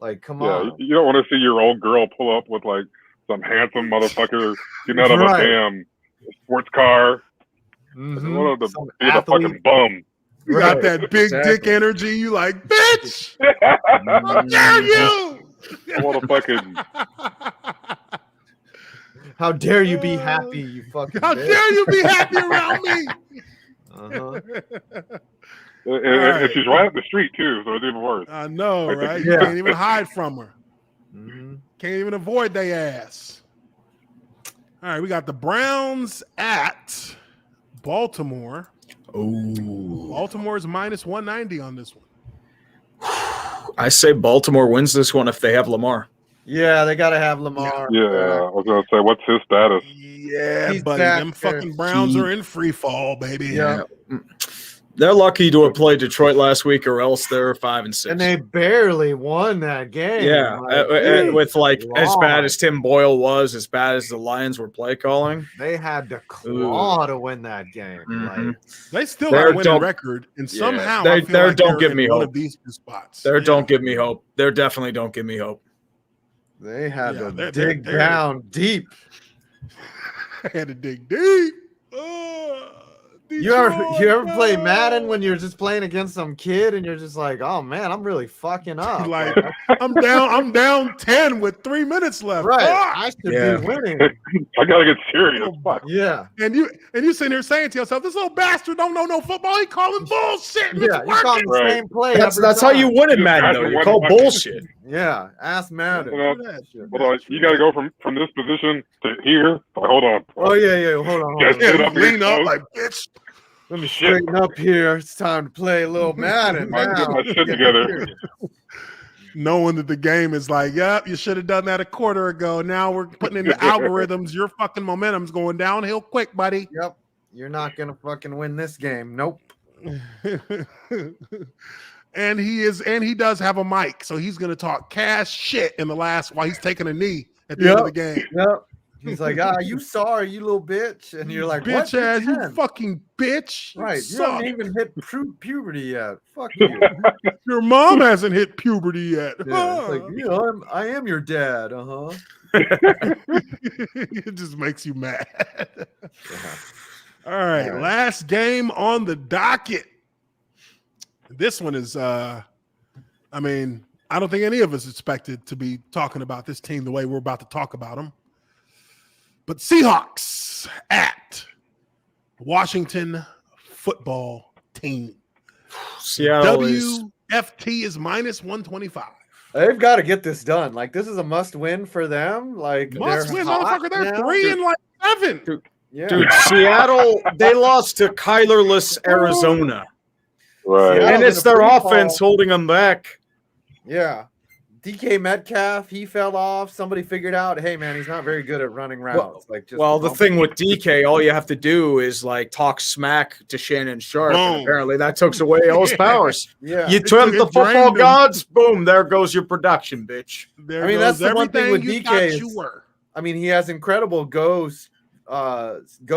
Like, come Yeah, on. you don't want to see your old girl pull up with like some handsome motherfucker getting out of Right. a damn sports car. Mhm. What of Some the being a athlete. fucking bum. You got Right. that big dick Exactly. energy. You like, bitch, I how dare you? want to fucking. How dare you be happy, you fucking How bitch. dare you be happy around me? Uh-huh. And she's right up the street too, so it's even worse. I know, Like the- right? You Yeah. can't even hide from her. Mhm. Can't even avoid they ass. All right, we got the Browns at Baltimore. Oh, Baltimore's minus 190 on this one. I say Baltimore wins this one if they have Lamar. Yeah, they gotta have Lamar. Yeah, I was gonna say, what's his status? Yeah, He's buddy. back Them there. fucking Browns are in free fall, baby. Yeah. They're lucky to have played Detroit last week, or else they're 5-6. And they barely won that game. Yeah, Like, with like as bad Lord. as Tim Boyle was, as bad as the Lions were play calling. They had to claw to win that game. Mhm. Like, They still They're got a winning don't- record, and Yeah. somehow They're- I feel they're like don't they're give in me one hope. of these two spots. They're Yeah. don't give me hope. They're definitely don't give me hope. they had Yeah, to they're- dig they're- down deep. I had to dig deep. You ever play Detroit, Madden no. when you're just playing against some kid and you're just like, oh man, I'm really fucking up. Like, I'm down 10 with 3 minutes left. right. Fuck! I should Yeah. be winning. I gotta get serious. Fuck. Yeah. And you sitting here saying to yourself, this little bastard don't know no football. He calling bullshit. And Yeah. it's You call working. the Right. same play. That's every how you time. win in Just Madden, had though. to You win call fucking- bullshit. Yeah. Ask Madden. You know, Do that shit. hold on, you gotta go from this position to here. Like, hold on. Oh yeah. Hold on. Yes. Hold Yeah, on. Sit you up lean here, up close. like, bitch. Let me Shit. straighten up here. It's time to play a little Madden Might get now. my shit together. Knowing that the game is like, yep, you should have done that a quarter ago. Now we're putting in the algorithms. Your fucking momentum's going downhill quick, buddy. Yep. You're not gonna fucking win this game. Nope. And he does have a mic, so he's gonna talk cash shit in the last while he's taking a knee at the end of the game. Yep. He's like, you sorry, you little bitch, and you're like, Bitch what? ass, you Ten? fucking bitch. You Right. You suck. haven't even hit puberty yet. Fuck you. Your mom hasn't hit puberty yet. Yeah, it's like, I am your dad. It just makes you mad. All right, last game on the docket. This one is I don't think any of us expected to be talking about this team the way we're about to talk about them. But Seahawks at Washington football team. Seattle is WFT is minus 125. They've got to get this done. Like, this is a must-win for them. Like, Must they're win, hot motherfucker. They're now. 3 and like 7. Yeah. dude. Seattle, they lost to Kylerless Arizona, Right. Yeah. and it's their Seattle's in a free offense fall. holding them back. Yeah. DK Metcalf, he fell off. Somebody figured out, hey man, he's not very good at running routes. Well, the thing with DK, all you have to do is like talk smack to Shannon Sharp. Boom. And apparently, that took away all his powers. yeah. You turn It the football drained him. gods, boom, there goes your production, bitch. There I mean, goes that's the one thing everything with you DK thought is- you were. I mean, he has incredible go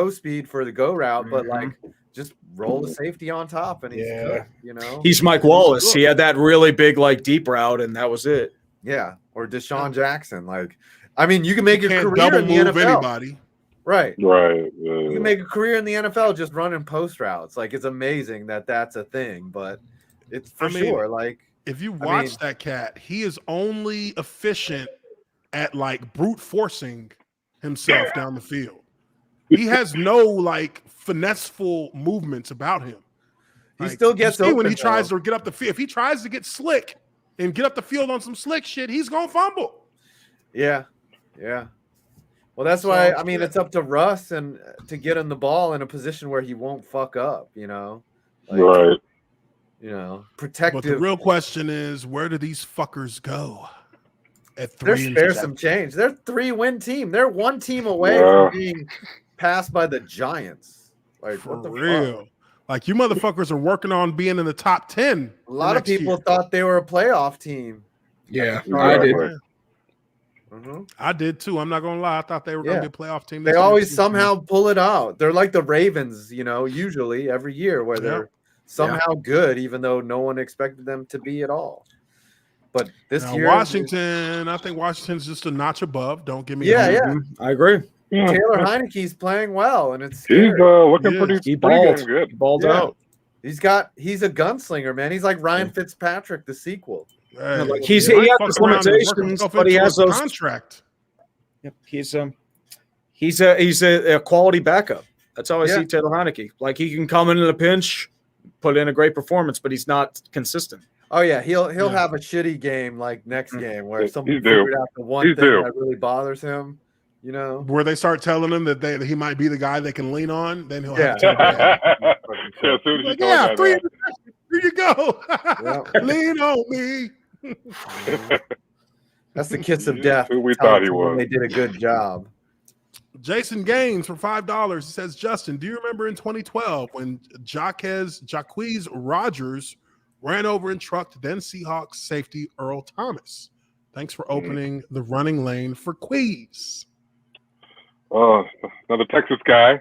speed for the go route, but Mhm. like just roll the safety on top and he's Yeah. good, you know. He's Mike Wallace. He had that really big, like, deep route, and that was it. Yeah, or Deshaun Jackson. Like, I mean, you can make You your can't career double in the move NFL, anybody. right? Right. You can make a career in the NFL just running post routes. Like, it's amazing that that's a thing, but it's for I mean, sure. Like, If you I watch mean- that cat, he is only efficient at like brute forcing himself down the field. He has no like finesseful movements about him. he Like, still you gets see open when he tries though. to get up the field. If he tries to get slick and get up the field on some slick shit, he's gonna fumble. Yeah, yeah. Well, that's why So, I mean yeah. it's up to Russ and to get him the ball in a position where he won't fuck up. You know, like, Right. you know, But the protective. real question is, where do these fuckers go at 3 They're and spare 7? some change. They're 3-win team. They're one team away Yeah. from being passed by the Giants. Like For what the real. fuck? Like you motherfuckers are working on being in the top 10. A lot of people thought they were a playoff team. Yeah, I did. Mhm. I did too. I'm not gonna lie. I thought they were gonna Yeah. be a playoff team. They this year, always too. somehow pull it out. They're like the Ravens, you know, usually every year where Yeah. they're somehow good, even though no one expected them to be at all. But this Now, year, Washington, I think Washington's just a notch above. Don't get me Yeah, wrong. yeah. I agree. Yeah. Taylor Heineke's playing well, and it's He's scary. looking He pretty, is. He pretty balled. damn good. He balled Yeah. out. He's a gunslinger, man. He's like Ryan Fitzpatrick, the sequel. Hey, Like, he he might has fuck his around and work limitations, himself but he into has a those. contract. Yep, he's a quality backup. That's how I Yeah. see Taylor Heineke. Like he can come in a pinch, put in a great performance, but he's not consistent. Oh yeah, he'll Yeah. have a shitty game like next game where He's someone due. figured out the one He's thing due. that really bothers him. You know. Where they start telling him that he might be the guy they can lean on, then he'll have Yeah. to take it. Yeah, as soon as you Like, told yeah, that, three here you go. Yeah. Lean on me. That's the kiss of He's death. who we telling thought he someone was. They did a good job. Jason Gaines for $5 says, Justin, do you remember in 2012 when Jacquizz Rodgers ran over and trucked then Seahawks safety Earl Thomas? Thanks for opening the running lane for Queez. Another Texas guy.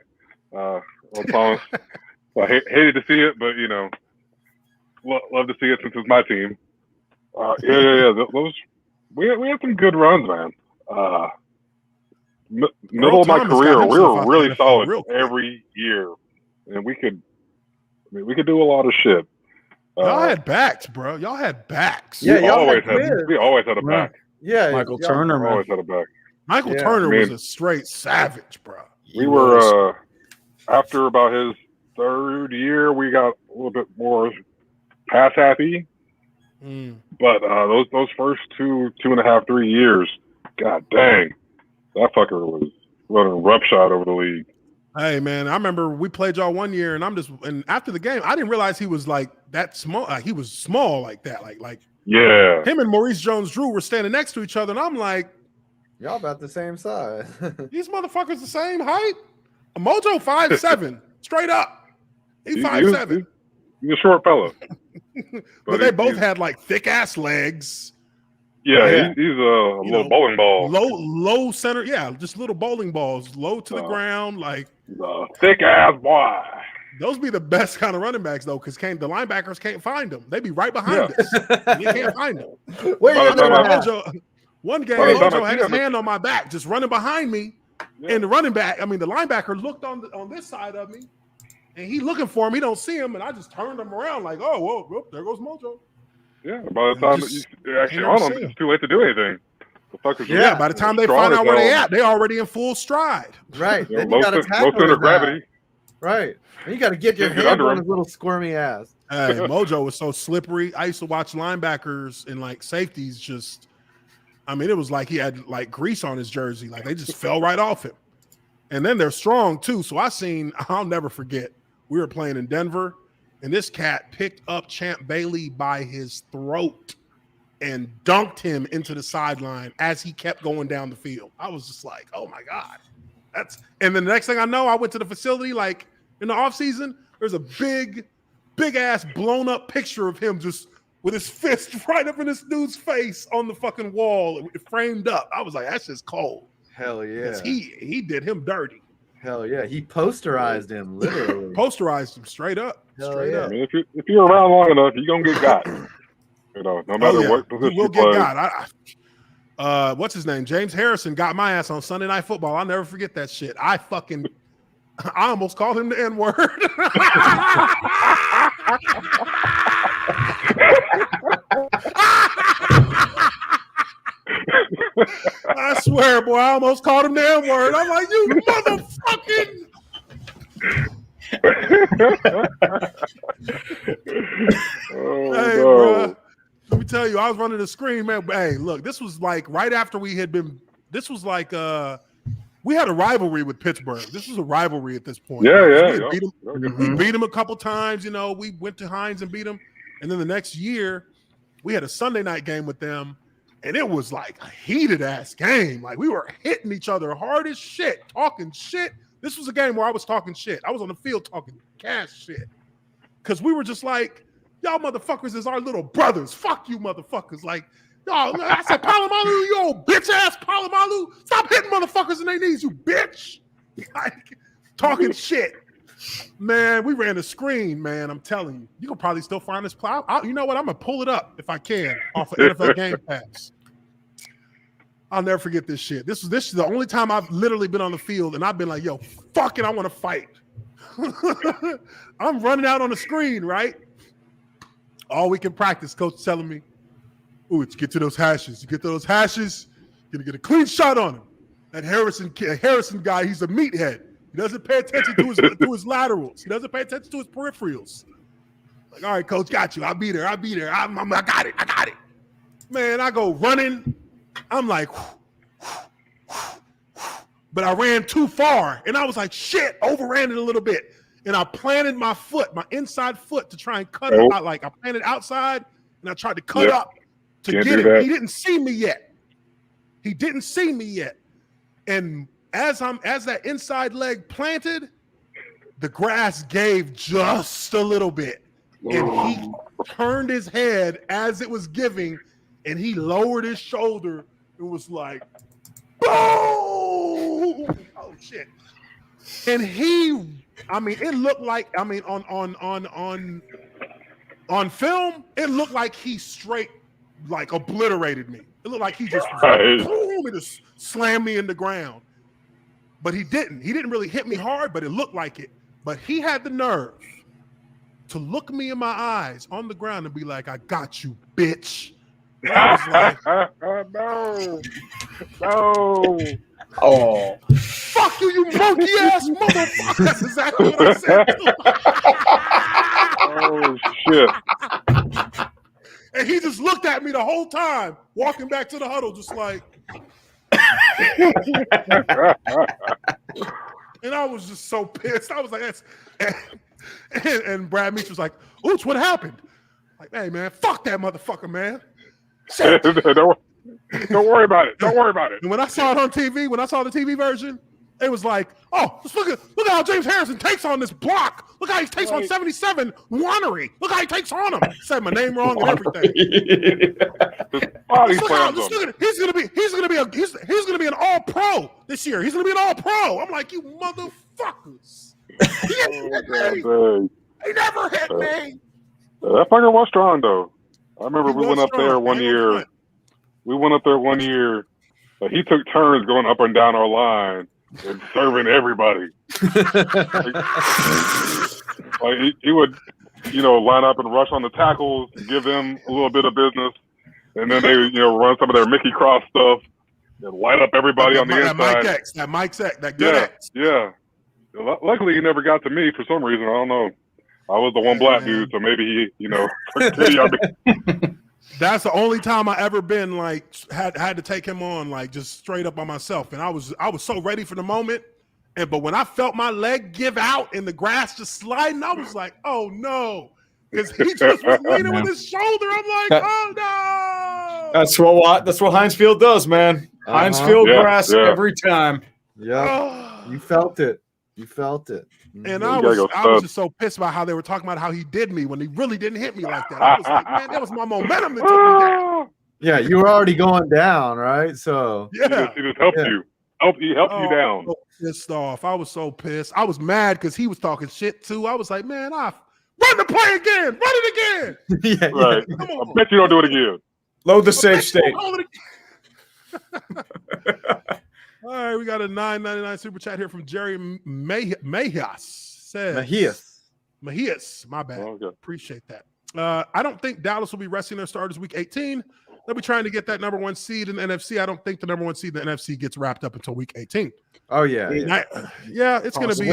Earl Thomas. I hated to see it, but love to see it since it's my team. Yeah. Those we had some good runs, man. Middle of my Thomas career, got we himself were out the really NFL solid real quick. every year, and we could do a lot of shit. Y'all had backs, bro. Y'all had backs. Yeah, we y'all always had had a back. Yeah, Michael y'all- Turner, We man. always had a back. Michael Yeah. Turner I mean- was a straight savage, bro. We were after about his third year, we got a little bit more pass happy. But those first 2.5, 3 years, god dang, that fucker was running roughshod over the league. Hey man, I remember we played y'all one year, and after the game, I didn't realize he was like that small. He was small like that, like Yeah, him and Maurice Jones-Drew were standing next to each other, and I'm like, y'all about the same size. these motherfuckers the same height. Mojo 5'7", straight up. He's He- 5'7". he's a short fella. But they both had like thick ass legs. Yeah, he's a little bowling ball. Low center, yeah, just little bowling balls, low to the ground, like Thick ass boy. those be the best kind of running backs though, because the linebackers can't find them. They be right behind us. You can't find them. Wait, By the time I- Mojo, one game, By the time Mojo I had see his him- hand on my back, just running behind me, and the linebacker looked on this side of me, and he looking for him. He don't see him, and I just turned him around like, oh, whoa, there goes Mojo. Yeah, by the time you're actually on them, it's too late to do anything. The fuckers Yeah, by the time they find out where they at, they already in full stride. Right. You know, Then you got to low tackle center his gravity. ass. Right. And you got to get your Can't get hand under on him. his little squirmy ass. Hey, Mojo was so slippery. I used to watch linebackers and like safeties just, I mean, it was like he had like grease on his jersey. Like they just fell right off him. And then they're strong too. So I'll never forget, we were playing in Denver and this cat picked up Champ Bailey by his throat and dunked him into the sideline as he kept going down the field. I was just like, oh my God. And then the next thing I know, I went to the facility like in the offseason, there's a big ass blown up picture of him just with his fist right up in this dude's face on the fucking wall, framed up. I was like, that's just cold. Hell yeah. He did him dirty. Hell yeah. He posterized him, literally. Posterized him straight up. Hell Straight yeah. I up. mean, if you're around long enough, you're gonna get got. No matter what position You will you get play. got. What's his name? James Harrison got my ass on Sunday Night Football. I'll never forget that shit. I almost called him the N-word. I swear, boy, I almost called him the N-word. I'm like, you motherfucking. Oh, Hey, no. bro. Let me tell you, I was running the screen, man. Hey, look, this was like right after we had been. This was like we had a rivalry with Pittsburgh. This was a rivalry at this point. Yeah, We yeah. had yeah. beat 'em- Yeah, We beat him a couple times. You know, we went to Hines and beat him, and then the next year we had a Sunday night game with them, and it was like a heated ass game. Like we were hitting each other hard as shit, talking shit. This was a game where I was talking shit. I was on the field talking cash shit because we were just like, y'all motherfuckers is our little brothers. Fuck you, motherfuckers. Like, y'all, I said, Palomalu, you old bitch ass Palomalu. Stop hitting motherfuckers in their knees, you bitch. Like, talking shit. Man, we ran a screen, man. I'm telling you. You can probably still find this play. You know what? I'm going to pull it up if I can off of NFL Game Pass. I'll never forget this shit. This is the only time I've literally been on the field and I've been like, yo, fuck it, I want to fight. I'm running out on the screen, right? All we can practice, coach telling me, ooh, get to those hashes. You get to those hashes, you're going to get a clean shot on him. That Harrison guy, he's a meathead. He doesn't pay attention to his laterals. He doesn't pay attention to his peripherals. Like, all right, coach, got you. I'll be there. I got it. Man, I go running. I'm like, but I ran too far. And I was like, shit, overran it a little bit. And I planted my foot, my inside foot, to try and cut it out. Like, I planted outside, and I tried to cut up to get it. He didn't see me yet. And as that inside leg planted, the grass gave just a little bit. And he turned his head as it was giving, and he lowered his shoulder. It was like, boom! Oh shit! And it looked like, on film, it looked like he straight like obliterated me. It looked like he just boom, it just slammed me in the ground. But he didn't. He didn't really hit me hard, but it looked like it. But he had the nerve to look me in my eyes on the ground and be like, I got you, bitch. And I was like, no. Oh. Fuck you monkey ass motherfucker. That's exactly what I said. Oh, shit. And he just looked at me the whole time, walking back to the huddle, just like. And I was just so pissed. I was like, that's. And Brad Meach was like, Uche, what happened? Like, hey, man, fuck that motherfucker, man. Don't worry about it. And when I saw it on TV, when I saw the TV version, it was like, oh, look at how James Harrison takes on this block. Look how he takes on 77 Nwaneri. Look how he takes on him. Said my name wrong and everything. He's gonna be an all pro this year. He's gonna be an all pro. I'm like, you motherfuckers. He never hit me. That fucker was strong though. I remember we went up there one year. He took turns going up and down our line and serving everybody. like he would, line up and rush on the tackles, give them a little bit of business, and then they, run some of their Mickey Cross stuff and light up everybody on the inside. That Mike X, that good X. Yeah. Luckily, he never got to me for some reason. I don't know. I was the one black dude, so maybe he, took pity on me. That's the only time I ever been like had to take him on, like just straight up by myself. And I was so ready for the moment. But when I felt my leg give out and the grass just sliding, I was like, oh no. Because he just was leaning with his shoulder. I'm like, oh no. That's what Heinz Field does, man. Heinz Field grass every time. Yeah. You felt it. And I was just so pissed about how they were talking about how he did me when he really didn't hit me like that. I was like, man, that was my momentum that took me down. Yeah, you were already going down, right? So yeah, he just helped you. He helped you down. I was so pissed off. I was so pissed. I was mad because he was talking shit too. I was like, man, run the play again. Run it again. Right. I bet you don't do it again. Load the safe state. All right, we got a $9.99 super chat here from Jerry Mejias. Says Mejias, my bad. Okay. Appreciate that. I don't think Dallas will be resting their starters week 18. They'll be trying to get that number one seed in the NFC. I don't think the number one seed in the NFC gets wrapped up until week 18. Oh yeah, it's going to be.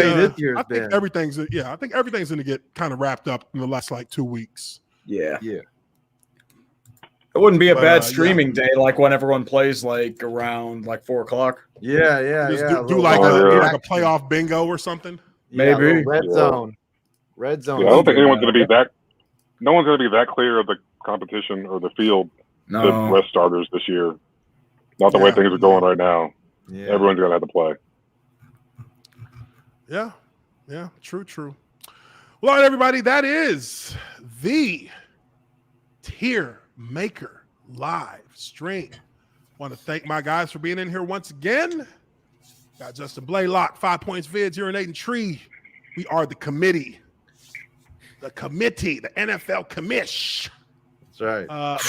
I think everything's going to get kind of wrapped up in the last 2 weeks. Yeah. It wouldn't be a bad streaming day, like when everyone plays around 4:00. Yeah. Do like a playoff bingo or something. Maybe red zone. Yeah, I don't think anyone's going to be that. No one's going to be that clear of the competition or the field to rest starters this year. Not the way things are going right now. Yeah. Everyone's going to have to play. Yeah. True. Well, all right, everybody, that is the Tiermaker live stream. Want to thank my guys for being in here once again. Got Justin Blaylock, 5 Points Vids, urinating tree, We are the committee. The NFL commish. That's right.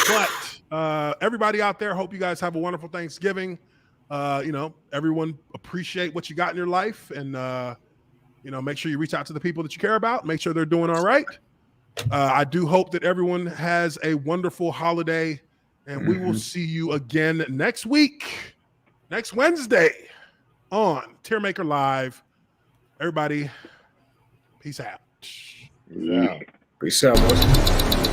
But everybody out there, hope you guys have a wonderful Thanksgiving. Everyone appreciate what you got in your life, and make sure you reach out to the people that you care about. Make sure they're doing all right. I do hope that everyone has a wonderful holiday, and we will see you again next week, next Wednesday on Tiermaker Live. Everybody, peace out. Peace out, boys.